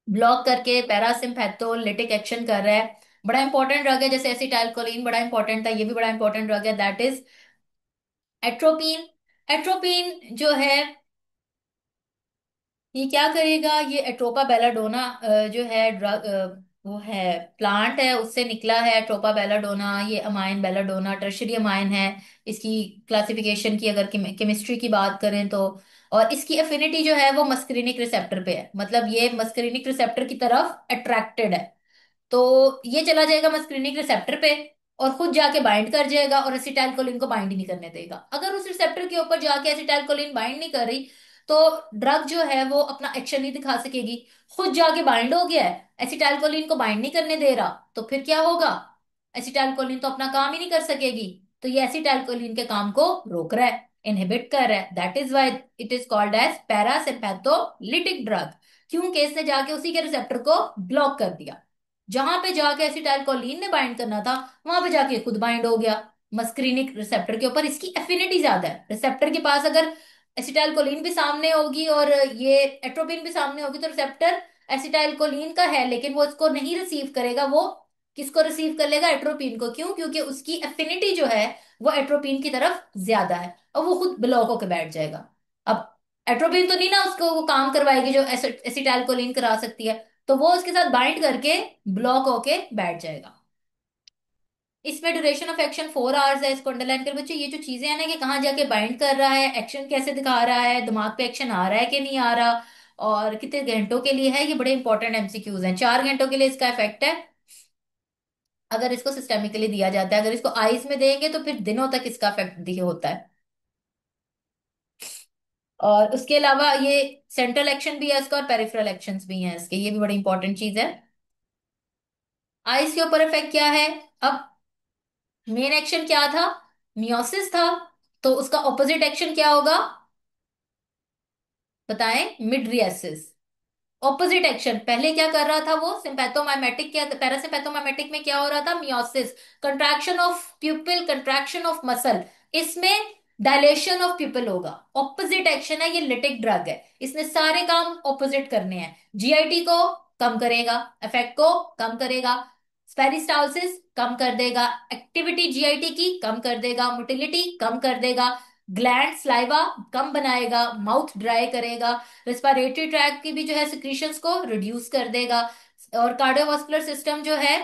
ब्लॉक करके पैरासिम्पैथोलिटिक एक्शन कर रहा है। बड़ा इंपॉर्टेंट ड्रग है, जैसे एसिटाइलकोलिन बड़ा इंपॉर्टेंट था, ये भी बड़ा इंपॉर्टेंट ड्रग है, दैट इज एट्रोपिन। एट्रोपिन जो है ये क्या करेगा, ये एट्रोपा बेलाडोना जो है ड्रग, वो है प्लांट है, उससे निकला है एट्रोपा बेलाडोना। ये अमाइन बेलाडोना टर्शरी अमाइन है। इसकी क्लासिफिकेशन की अगर केमिस्ट्री की बात करें तो, और इसकी एफिनिटी जो है वो मस्करीनिक रिसेप्टर पे है, मतलब ये मस्करीनिक रिसेप्टर की तरफ अट्रैक्टेड है। तो ये चला जाएगा मस्करीनिक रिसेप्टर पे और खुद जाके बाइंड कर जाएगा और एसिटाइलकोलिन को बाइंड ही नहीं करने देगा। अगर उस रिसेप्टर के ऊपर जाके एसिटाइलकोलिन बाइंड नहीं कर रही, तो ड्रग जो है वो अपना एक्शन नहीं दिखा सकेगी। खुद जाके बाइंड हो गया है, एसिटाइलकोलिन को बाइंड नहीं करने दे रहा, तो फिर क्या होगा, एसिटाइलकोलिन तो अपना काम ही नहीं कर सकेगी। तो ये एसिटाइलकोलिन के काम को रोक रहा है, इनहिबिट कर रहा है, that is why it is called as parasympatholytic drug, क्योंकि इसने जाके उसी के रिसेप्टर को ब्लॉक कर दिया। जहां पे जाके एसिटाइलकोलिन ने बाइंड करना था, वहां पे जाके खुद बाइंड हो गया। मस्करीनिक रिसेप्टर के ऊपर इसकी एफिनिटी ज्यादा है, रिसेप्टर के पास अगर एसिटाइलकोलिन भी सामने होगी और ये एट्रोपिन भी सामने होगी, तो रिसेप्टर एसिटाइलकोलिन का है लेकिन वो इसको नहीं रिसीव करेगा, वो किसको रिसीव कर लेगा, एट्रोपिन को। क्यों, क्योंकि उसकी एफिनिटी जो है वो एट्रोपिन की तरफ ज्यादा है, और वो खुद ब्लॉक होकर बैठ जाएगा। अब एट्रोपिन तो नहीं ना उसको वो काम करवाएगी जो एसिटाइलकोलिन करा सकती है, तो वो उसके साथ बाइंड करके ब्लॉक होके बैठ जाएगा। इसमें ड्यूरेशन ऑफ एक्शन 4 आवर्स है। इसको अंडरलाइन कर बच्चों, ये जो चीजें हैं ना कि कहाँ जाके बाइंड कर रहा है, एक्शन कैसे दिखा रहा है, दिमाग पे एक्शन आ रहा है कि नहीं आ रहा, और कितने घंटों के लिए है, ये बड़े इंपॉर्टेंट एमसीक्यूज हैं। 4 घंटों के लिए इसका इफेक्ट है अगर इसको सिस्टेमिकली दिया जाता है। अगर इसको आइस में देंगे तो फिर दिनों तक इसका इफेक्ट दिखे होता है। और उसके अलावा ये सेंट्रल एक्शन भी है इसका और पेरिफेरल एक्शंस भी हैं इसके, ये भी बड़ी इंपॉर्टेंट चीज है। आइस के ऊपर इफेक्ट क्या है, अब मेन एक्शन क्या था, मियोसिस था, तो उसका ऑपोजिट एक्शन क्या होगा, बताएं, मिड्रियासिस। ऑपोजिट एक्शन, पहले क्या कर रहा था वो सिंपैथोमाइमेटिक, क्या पैरासिम्पैथोमाइमेटिक में क्या हो रहा था, meiosis, contraction of प्यूपिल, contraction of muscle. इसमें डायलेशन ऑफ प्यूपिल होगा। ऑपोजिट एक्शन है, ये लिटिक ड्रग है, इसने सारे काम ऑपोजिट करने हैं। जीआईटी को कम करेगा, इफेक्ट को कम करेगा, स्पेरिस्टालसिस कम कर देगा, एक्टिविटी जीआईटी की कम कर देगा, मोटिलिटी कम कर देगा, ग्लैंड स्लाइवा कम बनाएगा, माउथ ड्राई करेगा, रिस्पायरेटरी ट्रैक की भी जो है सिक्रीशंस को रिड्यूस कर देगा, और कार्डियोवास्कुलर सिस्टम जो है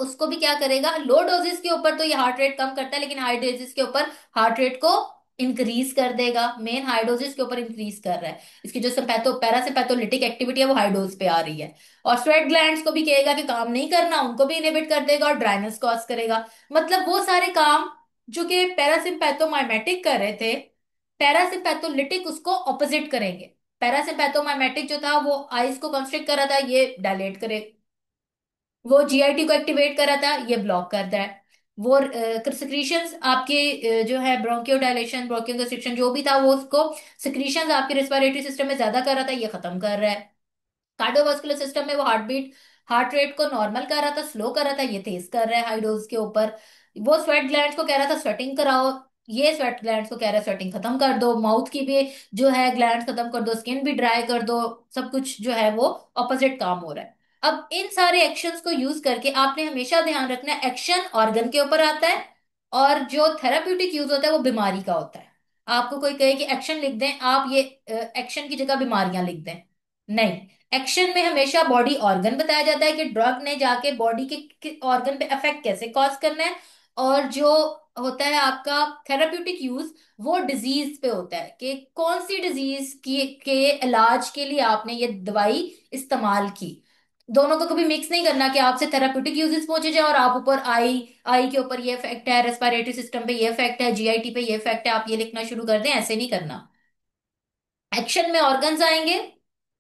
उसको भी क्या करेगा, लो डोजेस के ऊपर तो ये हार्ट रेट कम करता है, लेकिन हाई डोजेस के ऊपर हार्ट रेट को इंक्रीज कर देगा। मेन हाई डोजेस के ऊपर इंक्रीज कर रहा है, इसकी जो सिंपैथो पैरासिम्पैथोलिटिक एक्टिविटी है वो हाई डोज पे आ रही है। और स्वेट ग्लैंड्स को भी कहेगा कि काम नहीं करना, उनको भी इनहिबिट कर देगा और ड्राइनेस कॉज करेगा। मतलब वो सारे काम जो कि पैरासिम्पैथोमाइमेटिक कर रहे थे, पैरासिम्पैथोलिटिक उसको ऑपोजिट करेंगे। पैरासिम्पैथोमाइमेटिक जो था वो आइस को कंस्ट्रिक्ट कर रहा था, ये डायलेट करे, वो जीआईटी को एक्टिवेट कर रहा था, ये ब्लॉक करता है। वो सिक्रीशंस आपके जो है ब्रोंकियोडायलेशन ब्रोंकियोकंस्ट्रिक्शन जो भी था वो उसको सिक्रीशंस आपके रेस्पिरेटरी सिस्टम में ज्यादा कर रहा था, ये खत्म कर रहा है। कार्डियोवास्कुलर सिस्टम में वो हार्ट रेट को नॉर्मल कर रहा था, स्लो कर रहा था, ये तेज कर रहा है हाई डोज के ऊपर। वो स्वेट ग्लैंड्स को कह रहा था स्वेटिंग कराओ, ये स्वेट ग्लैंड्स को कह रहा है स्वेटिंग खत्म कर दो, माउथ की भी जो है ग्लैंड्स खत्म कर दो, स्किन भी ड्राई कर दो। सब कुछ जो है वो ऑपोजिट काम हो रहा है। अब इन सारे एक्शंस को यूज करके आपने हमेशा ध्यान रखना है, एक्शन ऑर्गन के ऊपर आता है और जो थेराप्यूटिक यूज होता है वो बीमारी का होता है। आपको कोई कहे कि एक्शन लिख दें, आप ये एक्शन की जगह बीमारियां लिख दें, नहीं। एक्शन में हमेशा बॉडी ऑर्गन बताया जाता है कि ड्रग ने जाके बॉडी के ऑर्गन पे इफेक्ट कैसे कॉज करना है। और जो होता है आपका थेराप्यूटिक यूज, वो डिजीज पे होता है कि कौन सी डिजीज की के इलाज के लिए आपने ये दवाई इस्तेमाल की। दोनों को कभी मिक्स नहीं करना कि आपसे थेराप्यूटिक यूजेस पहुंचे जाए और आप ऊपर आई आई के ऊपर ये इफेक्ट है, रेस्पिरेटरी सिस्टम पे ये इफेक्ट है, जीआईटी पे ये इफेक्ट है, आप ये लिखना शुरू कर दें, ऐसे नहीं करना। एक्शन में ऑर्गन्स आएंगे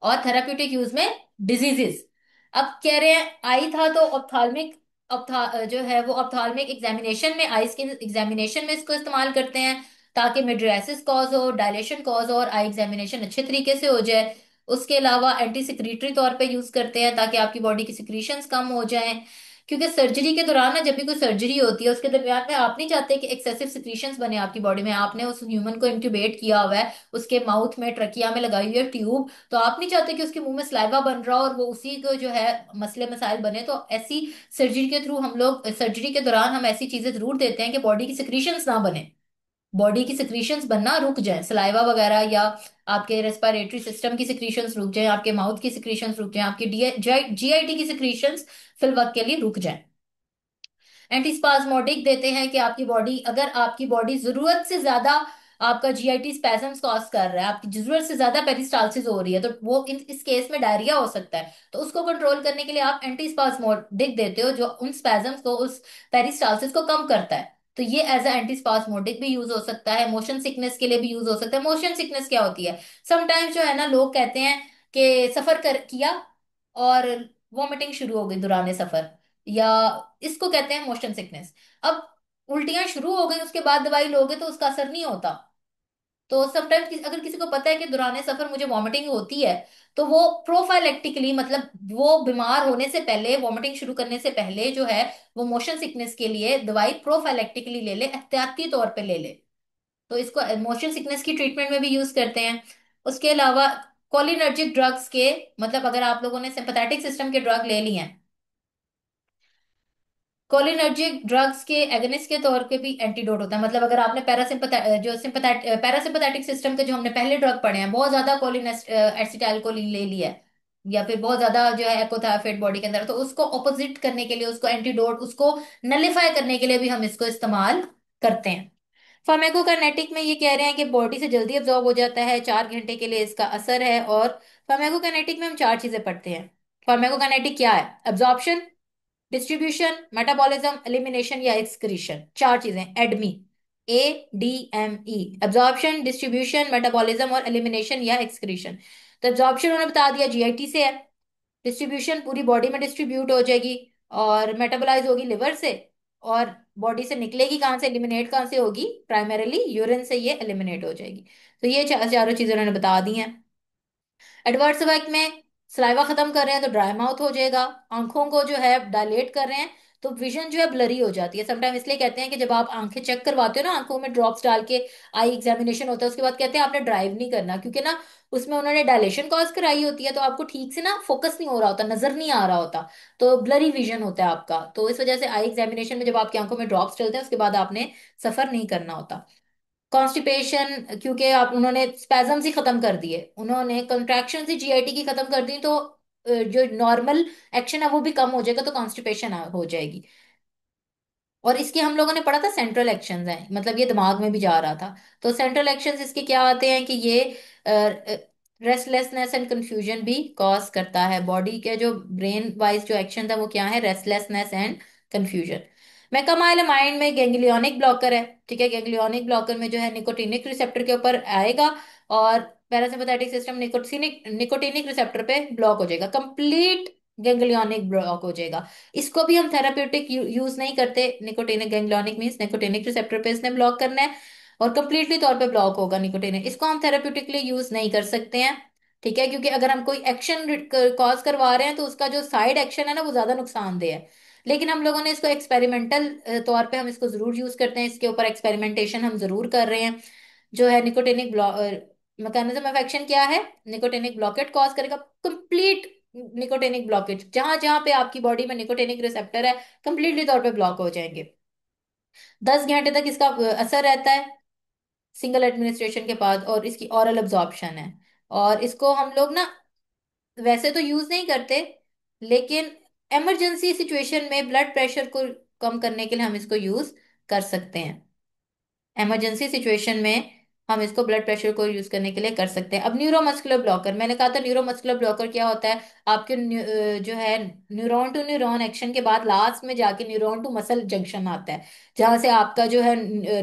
और थेराप्यूटिक यूज में डिजीजेस। अब कह रहे हैं आई था तो ऑप्थाल्मिक जो है वो ऑप्थाल्मिक एग्जामिनेशन में, आई स्किन एग्जामिनेशन में इसको इस्तेमाल करते हैं ताकि मिड्रियासिस कॉज हो, डायलेशन कॉज हो और आई एग्जामिनेशन अच्छे तरीके से हो जाए। उसके अलावा एंटी सिक्रीटरी तौर पे यूज करते हैं ताकि आपकी बॉडी की सिक्रीशंस कम हो जाएं। क्योंकि सर्जरी के दौरान ना, जब भी कोई सर्जरी होती है उसके दरमियान में आप नहीं चाहते कि एक्सेसिव सिक्रीशंस बने आपकी बॉडी में। आपने उस ह्यूमन को इंक्यूबेट किया हुआ है, उसके माउथ में ट्रकिया में लगाई हुई है ट्यूब, तो आप नहीं चाहते कि उसके मुंह में सलाइवा बन रहा हो और वो उसी को जो है मसले मसाइल बने। तो ऐसी सर्जरी के थ्रू हम लोग, सर्जरी के दौरान हम ऐसी चीजें जरूर देते हैं कि बॉडी की सिक्रीशंस ना बने, बॉडी की सिक्रीशंस बनना रुक जाए, सलाइवा वगैरह या आपके रेस्पिरेटरी सिस्टम की सिक्रीशंस रुक जाए, आपके माउथ की सिक्रीशंस रुक जाए, आपकी जीआईटी की सिक्रीशंस फिल वक्त के लिए रुक जाए। एंटीस्पाज्मोडिक देते हैं कि आपकी बॉडी, अगर आपकी बॉडी जरूरत से ज्यादा आपका जीआईटी स्पैस्म्स कॉज कर रहा है, आपकी जरूरत से ज्यादा पेरिस्टालसिस हो रही है, तो वो इस केस में डायरिया हो सकता है, तो उसको कंट्रोल करने के लिए आप एंटीस्पाज्मोडिक देते हो जो उन स्पैस्म्स को, उस पेरिस्टालसिस को कम करता है। तो ये एज अ एंटीस्पाज्मोडिक भी यूज हो सकता है। मोशन सिकनेस के लिए भी यूज हो सकता है। मोशन सिकनेस क्या होती है, समटाइम्स जो है ना, लोग कहते हैं कि सफर कर किया और वॉमिटिंग शुरू हो गई दौरान सफर, या इसको कहते हैं मोशन सिकनेस। अब उल्टियां शुरू हो गई उसके बाद दवाई लोगे तो उसका असर नहीं होता। तो समटाइम्स अगर किसी को पता है कि दौरान सफर मुझे वॉमिटिंग होती है, तो वो प्रोफाइलेक्टिकली, मतलब वो बीमार होने से पहले, वॉमिटिंग शुरू करने से पहले जो है, वो मोशन सिकनेस के लिए दवाई प्रोफाइलेक्टिकली ले ले, एहतियाती तौर पे ले ले। तो इसको मोशन सिकनेस की ट्रीटमेंट में भी यूज करते हैं। उसके अलावा कोलिनर्जिक ड्रग्स के, मतलब अगर आप लोगों ने सिंपैथेटिक सिस्टम के ड्रग ले लिए हैं, कोलिनर्जिक ड्रग्स के एगनिस्ट के तौर पे भी एंटीडोट होता है। मतलब अगर आपने पैरासिम्पथेटिक सिस्टम के जो हमने पहले ड्रग पढ़े हैं, बहुत ज्यादा कोलिन एसिटाइलकोलिन ले लिया है, या फिर बहुत ज्यादा जो है एकोथायफेट बॉडी के अंदर, तो उसको ऑपोजिट करने के लिए, उसको एंटीडोट, उसको नलिफाई करने के लिए भी हम इसको इस्तेमाल करते हैं। फार्माकोकाइनेटिक में ये कह रहे हैं कि बॉडी से जल्दी अब्जॉर्ब हो जाता है, 4 घंटे के लिए इसका असर है। और फार्माकोकाइनेटिक में हम चार चीजें पढ़ते हैं। फार्माकोकाइनेटिक क्या है, अब्जॉर्प्शन, डिस्ट्रीब्यूशन, मेटाबॉलिज्म, एलिमिनेशन या एक्सक्रीशन, चार चीजें, एडमी, ADME, एब्जॉर्प्शन, डिस्ट्रीब्यूशन, मेटाबॉलिज्म और एलिमिनेशन या एक्सक्रीशन। तो एब्जॉर्प्शन उन्होंने बता दिया जीआईटी से है, डिस्ट्रीब्यूशन पूरी बॉडी में डिस्ट्रीब्यूट हो जाएगी और मेटाबोलाइज होगी लिवर से, और बॉडी से निकलेगी कहाँ से, एलिमिनेट कहाँ से होगी, प्राइमरीली यूरिन से ये एलिमिनेट हो जाएगी। तो ये चारों चीजें उन्होंने बता दी हैं। एडवर्स इफेक्ट में सलाइवा खत्म कर रहे हैं तो ड्राई माउथ हो जाएगा, आंखों को जो है डायलेट कर रहे हैं तो विजन जो है ब्लरी हो जाती है। समटाइम इसलिए कहते हैं कि जब आप आंखें चेक करवाते हो ना, आंखों में ड्रॉप्स डाल के आई एग्जामिनेशन होता है, उसके बाद कहते हैं आपने ड्राइव नहीं करना, क्योंकि ना उसमें उन्होंने डायलेशन कॉज कराई होती है, तो आपको ठीक से ना फोकस नहीं हो रहा होता, नजर नहीं आ रहा होता, तो ब्लरी विजन होता है आपका। तो इस वजह से आई एग्जामिनेशन में जब आपकी आंखों में ड्रॉप्स चलते हैं उसके बाद आपने सफर नहीं करना होता। कॉन्स्टिपेशन, क्योंकि आप, उन्होंने स्पैजम्स ही खत्म कर दिए, उन्होंने कंट्रैक्शन ही जीआईटी की खत्म कर दी, तो जो नॉर्मल एक्शन है वो भी कम हो जाएगा, तो कॉन्स्टिपेशन हो जाएगी। और इसके हम लोगों ने पढ़ा था सेंट्रल एक्शंस हैं, मतलब ये दिमाग में भी जा रहा था। तो सेंट्रल एक्शंस इसके क्या आते हैं कि ये रेस्टलेसनेस एंड कंफ्यूजन भी कॉज करता है। बॉडी के जो ब्रेन वाइज जो एक्शन था वो क्या है, रेस्टलेसनेस एंड कंफ्यूजन। मेकामाइलमाइड में गैंग्लियोनिक ब्लॉकर है, ठीक है, गैंग्लियोनिक ब्लॉकर में जो है निकोटिनिक रिसेप्टर के ऊपर आएगा और parasympathetic system nicotinic nicotinic receptor पे ब्लॉक हो जाएगा। कंप्लीट गैंग्लियोनिक ब्लॉक हो जाएगा। इसको भी हम थेराप्यूटिक यूज नहीं करते। Nicotinic ganglionic means nicotinic receptor पे इसने ब्लॉक करना है और कंप्लीटली तौर पे ब्लॉक होगा निकोटिनिक, इसको हम थेराप्यूटिकली यूज नहीं कर सकते हैं। ठीक है, क्योंकि अगर हम कोई एक्शन कॉज करवा रहे हैं तो उसका जो साइड एक्शन है ना वो ज्यादा नुकसानदेह है। लेकिन हम लोगों ने इसको एक्सपेरिमेंटल तौर पे हम इसको जरूर यूज करते हैं, इसके ऊपर एक्सपेरिमेंटेशन हम जरूर कर रहे हैं। जो है निकोटिनिक मैकेनिज्म ऑफ एक्शन क्या है, निकोटिनिक ब्लॉकेट कॉज करेगा कंप्लीट निकोटिनिक ब्लॉकेज, जहां जहां पे आपकी बॉडी में निकोटिनिक रिसेप्टर है कंप्लीटली तौर पे ब्लॉक हो जाएंगे। 10 घंटे तक इसका असर रहता है सिंगल एडमिनिस्ट्रेशन के बाद, और इसकी ऑरल अब्जॉर्प्शन है। और इसको हम लोग ना वैसे तो यूज नहीं करते, लेकिन इमरजेंसी सिचुएशन में ब्लड प्रेशर को कम करने के लिए हम इसको यूज कर सकते हैं। इमरजेंसी सिचुएशन में हम इसको ब्लड प्रेशर को यूज करने के लिए कर सकते हैं। अब न्यूरोमस्कुलर ब्लॉकर, मैंने कहा था न्यूरोमस्कुलर ब्लॉकर क्या होता है, आपके जो है न्यूरॉन टू न्यूरॉन एक्शन के बाद लास्ट में जाके न्यूरॉन टू मसल जंक्शन आता है, जहां से आपका जो है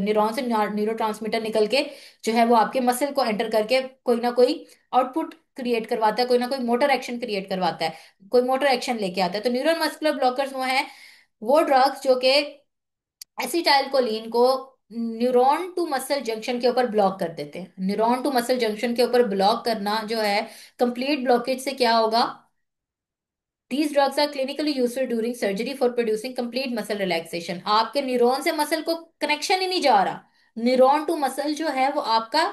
न्यूरॉन से न्यूरो ट्रांसमीटर निकल के जो है वो आपके मसल को एंटर करके कोई ना कोई आउटपुट क्रिएट करवाता है, कोई ना कोई मोटर एक्शन क्रिएट करवाता है, कोई मोटर एक्शन लेके आता है। तो न्यूरो मस्कुलर ब्लॉकर्स वो हैं, वो ड्रग्स जो कि एसिटाइल कोलिन को न्यूरॉन टू मसल जंक्शन के ऊपर ब्लॉक कर देते हैं। न्यूरॉन टू मसल जंक्शन के ऊपर ब्लॉक करना जो है, कंप्लीट ब्लॉकेज से क्या होगा, These drugs are clinically useful during surgery for producing complete muscle relaxation। आपके न्यूरॉन से मसल को कनेक्शन ही नहीं जा रहा, न्यूरॉन टू मसल जो है वो आपका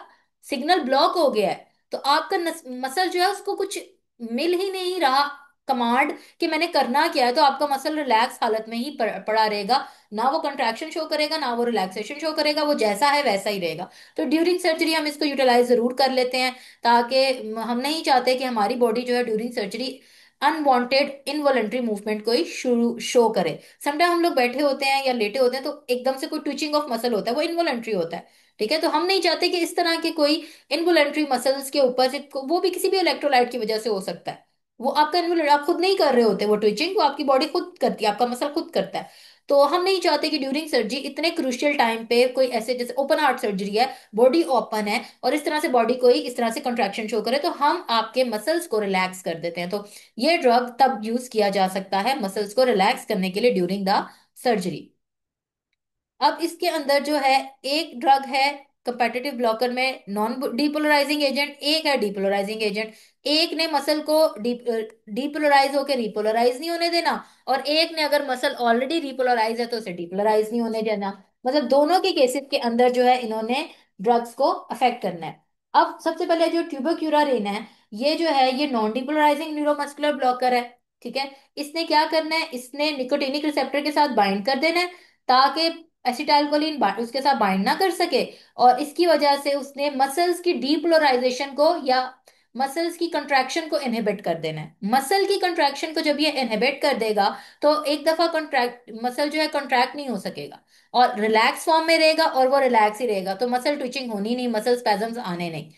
सिग्नल ब्लॉक हो गया है। तो आपका मसल जो है उसको कुछ मिल ही नहीं रहा कमांड कि मैंने करना क्या है, तो आपका मसल रिलैक्स हालत में ही पड़ा रहेगा, ना वो कंट्रैक्शन शो करेगा ना वो रिलैक्सेशन शो करेगा, वो जैसा है वैसा ही रहेगा। तो ड्यूरिंग सर्जरी हम इसको यूटिलाइज जरूर कर लेते हैं, ताकि हम नहीं चाहते कि हमारी बॉडी जो है during surgery unwanted involuntary movement कोई शुरू शो करे। समटाइम हम लोग बैठे होते हैं या लेटे होते हैं तो एकदम से कोई ट्विचिंग ऑफ मसल होता है, वो इनवॉलेंट्री होता है। ठीक है, तो हम नहीं चाहते कि इस तरह के कोई इनवॉलेंट्री मसल्स के ऊपर से वो भी किसी भी इलेक्ट्रोलाइट की वजह से हो सकता है, वो आपका इन्वॉलेंट आप खुद नहीं कर रहे होते, वो ट्विचिंग वो आपकी बॉडी खुद करती है, आपका मसल खुद करता है। तो हम नहीं चाहते कि ड्यूरिंग सर्जरी इतने क्रूशियल टाइम पे कोई ऐसे, जैसे ओपन हार्ट सर्जरी है, बॉडी ओपन है और इस तरह से बॉडी कोई इस तरह से कंट्रैक्शन शो करे, तो हम आपके मसल्स को रिलैक्स कर देते हैं। तो ये ड्रग तब यूज किया जा सकता है मसल्स को रिलैक्स करने के लिए ड्यूरिंग द सर्जरी। अब इसके अंदर जो है एक ड्रग है कंपेटिटिव ब्लॉकर में नॉन डीपोलराइजिंग एजेंट, एक है डीपोलराइजिंग एजेंट। एक ने मसल को डीपोलराइज होकर रिपोलराइज नहीं होने देना, और एक ने अगर मसल ऑलरेडी रिपोलराइज है तो उसे डीपोलराइज नहीं होने देना। मतलब दोनों के केसेस के अंदर जो है इन्होंने ड्रग्स को अफेक्ट करना है। अब सबसे पहले जो ट्यूबरक्यूरारेन है, ये जो है ये नॉन डीपोलराइजिंग न्यूरोमस्कुलर ब्लॉकर है। ठीक है, इसने क्या करना है, इसने निकोटिनिक रिसेप्टर के साथ बाइंड कर देना है ताकि एसिटाइलकोलिन उसके साथ बाइंड ना कर सके, और इसकी वजह से उसने मसल्स की डीपोलराइजेशन को या मसल्स की कंट्रैक्शन को इनहिबिट कर देना है। मसल की कंट्रैक्शन को जब ये इनहिबिट कर देगा तो एक दफा कंट्रैक्ट मसल जो है कंट्रैक्ट नहीं हो सकेगा और रिलैक्स फॉर्म में रहेगा, और वो रिलैक्स ही रहेगा, तो मसल ट्विचिंग होनी नहीं, मसल स्पैजम्स आने नहीं।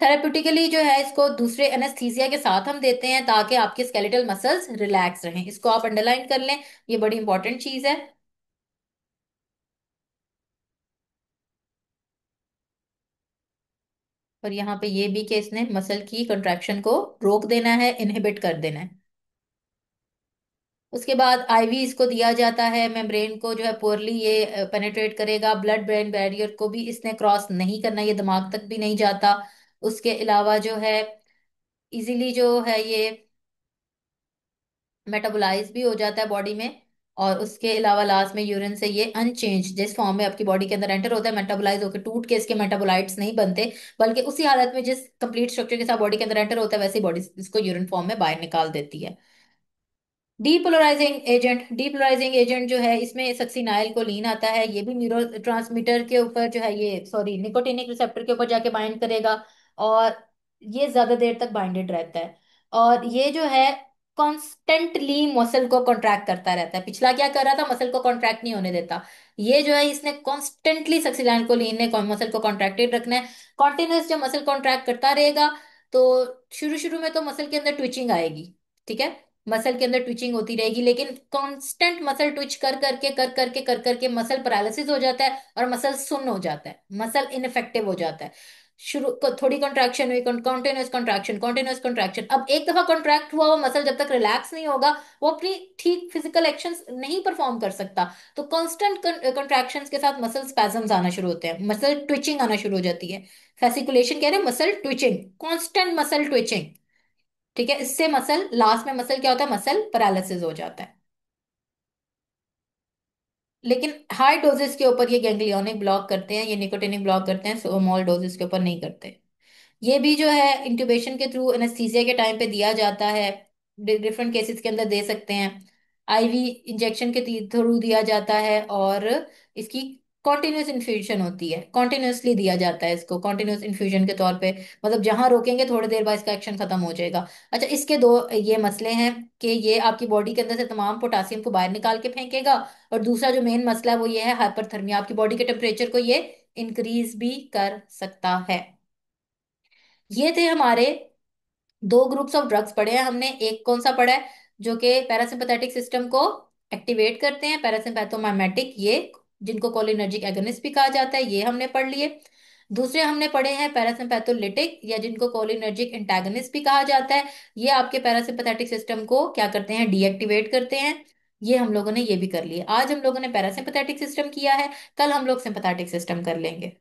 थेरेप्यूटिकली जो है इसको दूसरे एनेस्थीसिया के साथ हम देते हैं ताकि आपके स्केलेटल मसल्स रिलैक्स रहें। इसको आप अंडरलाइन कर लें, ये बड़ी इंपॉर्टेंट चीज है। और यहाँ पे ये भी कि इसने मसल की कंट्रैक्शन को रोक देना है, इनहिबिट कर देना है। उसके बाद आईवी इसको दिया जाता है, मेम्ब्रेन को जो है पोरली ये पेनेट्रेट करेगा, ब्लड ब्रेन बैरियर को भी इसने क्रॉस नहीं करना, ये दिमाग तक भी नहीं जाता। उसके अलावा जो है इजीली जो है ये मेटाबोलाइज भी हो जाता है बॉडी में। और उसके अलावा लास्ट में यूरिन से ये अनचेंज जिस फॉर्म में आपकी बॉडी के अंदर एंटर होता है, मेटाबोलाइज होकर टूट के इसके मेटाबोलाइट्स नहीं बनते, बल्कि उसी हालत में जिस कंप्लीट स्ट्रक्चर के साथ बॉडी के अंदर एंटर होता है वैसे ही बॉडी इसको यूरिन फॉर्म में बाहर निकाल देती है। डीपोलराइजिंग एजेंट जो है इसमें सक्सिनाइल कोलीन आता है, ये भी न्यूरो ट्रांसमीटर के ऊपर जो है ये सॉरी निकोटिनिक रिसेप्टर के ऊपर जाके बाइंड करेगा, और ये ज्यादा देर तक बाइंडेड रहता है। और ये जो है कॉन्स्टेंटली मसल को कॉन्ट्रैक्ट करता रहता है, पिछला क्या कर रहा था, मसल को कॉन्ट्रैक्ट नहीं होने देता, ये जो है इसने कॉन्स्टेंटली सक्सिनाइल कोलीन ने मसल को कॉन्ट्रैक्टेड रखना है। कॉन्टिन्यूस जब मसल कॉन्ट्रैक्ट करता रहेगा तो शुरू शुरू में तो मसल के अंदर ट्विचिंग आएगी। ठीक है, मसल के अंदर ट्विचिंग होती रहेगी, लेकिन कांस्टेंट मसल ट्विच कर करके मसल पैरालिसिस हो जाता है और मसल सुन्न हो जाता है, मसल इनफेक्टिव हो जाता है। थोड़ी कंट्रैक्शन हुई, कॉन्टिन्यूस कंट्रैक्शन, कॉन्टिन्यूस कंट्रैक्शन। अब एक दफा कंट्रैक्ट हुआ वो मसल जब तक रिलैक्स नहीं होगा, वो अपनी ठीक फिजिकल एक्शंस नहीं परफॉर्म कर सकता। तो कांस्टेंट कंट्रैक्शंस के साथ मसल स्पैजम्स आना शुरू होते हैं, मसल ट्विचिंग आना शुरू हो जाती है। फेसिकुलेशन कह रहे हैं, muscle twitching, constant muscle twitching. ठीक है, इससे मसल लास्ट में मसल क्या होता है, मसल पैरालिसिस हो जाता है। लेकिन हाई डोजेस के ऊपर ये गैंग्लियोनिक ब्लॉक करते हैं, ये निकोटिनिक ब्लॉक करते हैं, स्मॉल डोजेस के ऊपर नहीं करते। ये भी जो है इंट्यूबेशन के थ्रू एनेस्थीसिया के टाइम पे दिया जाता है, डिफरेंट केसेस के अंदर दे सकते हैं। आईवी इंजेक्शन के थ्रू दिया जाता है, और इसकी कॉन्टिन्यूस इन्फ्यूजन होती है, कॉन्टिन्यूसली दिया जाता है इसको कॉन्टिन्यूस इन्फ्यूजन के तौर पे। मतलब जहां रोकेंगे थोड़ी देर बाद इसका एक्शन खत्म हो जाएगा। अच्छा, इसके दो ये मसले हैं कि ये आपकी बॉडी के अंदर से तमाम पोटासियम को बाहर निकाल के फेंकेगा, और दूसरा जो मेन मसला है वो ये है हाइपरथर्मिया, आपकी बॉडी के टेम्परेचर को ये इंक्रीज भी कर सकता है। ये थे हमारे दो ग्रुप्स ऑफ ड्रग्स पढ़े हैं हमने। एक कौन सा पढ़ा है, जो कि पैरासिम्पथेटिक सिस्टम को एक्टिवेट करते हैं, पैरासिम्पैथोमाइमेटिक, ये जिनको कोलिनर्जिक एगोनिस्ट भी कहा जाता है, ये हमने पढ़ लिए। दूसरे हमने पढ़े हैं पैरासिम्पैथोलिटिक, या जिनको कोलिनर्जिक एंटागोनिस्ट भी कहा जाता है। ये आपके पैरासिम्पथेटिक सिस्टम को क्या करते हैं, डीएक्टिवेट करते हैं। ये हम लोगों ने ये भी कर लिए। आज हम लोगों ने पैरासिम्पथेटिक सिस्टम किया है, कल हम लोग सिंपथेटिक सिस्टम कर लेंगे।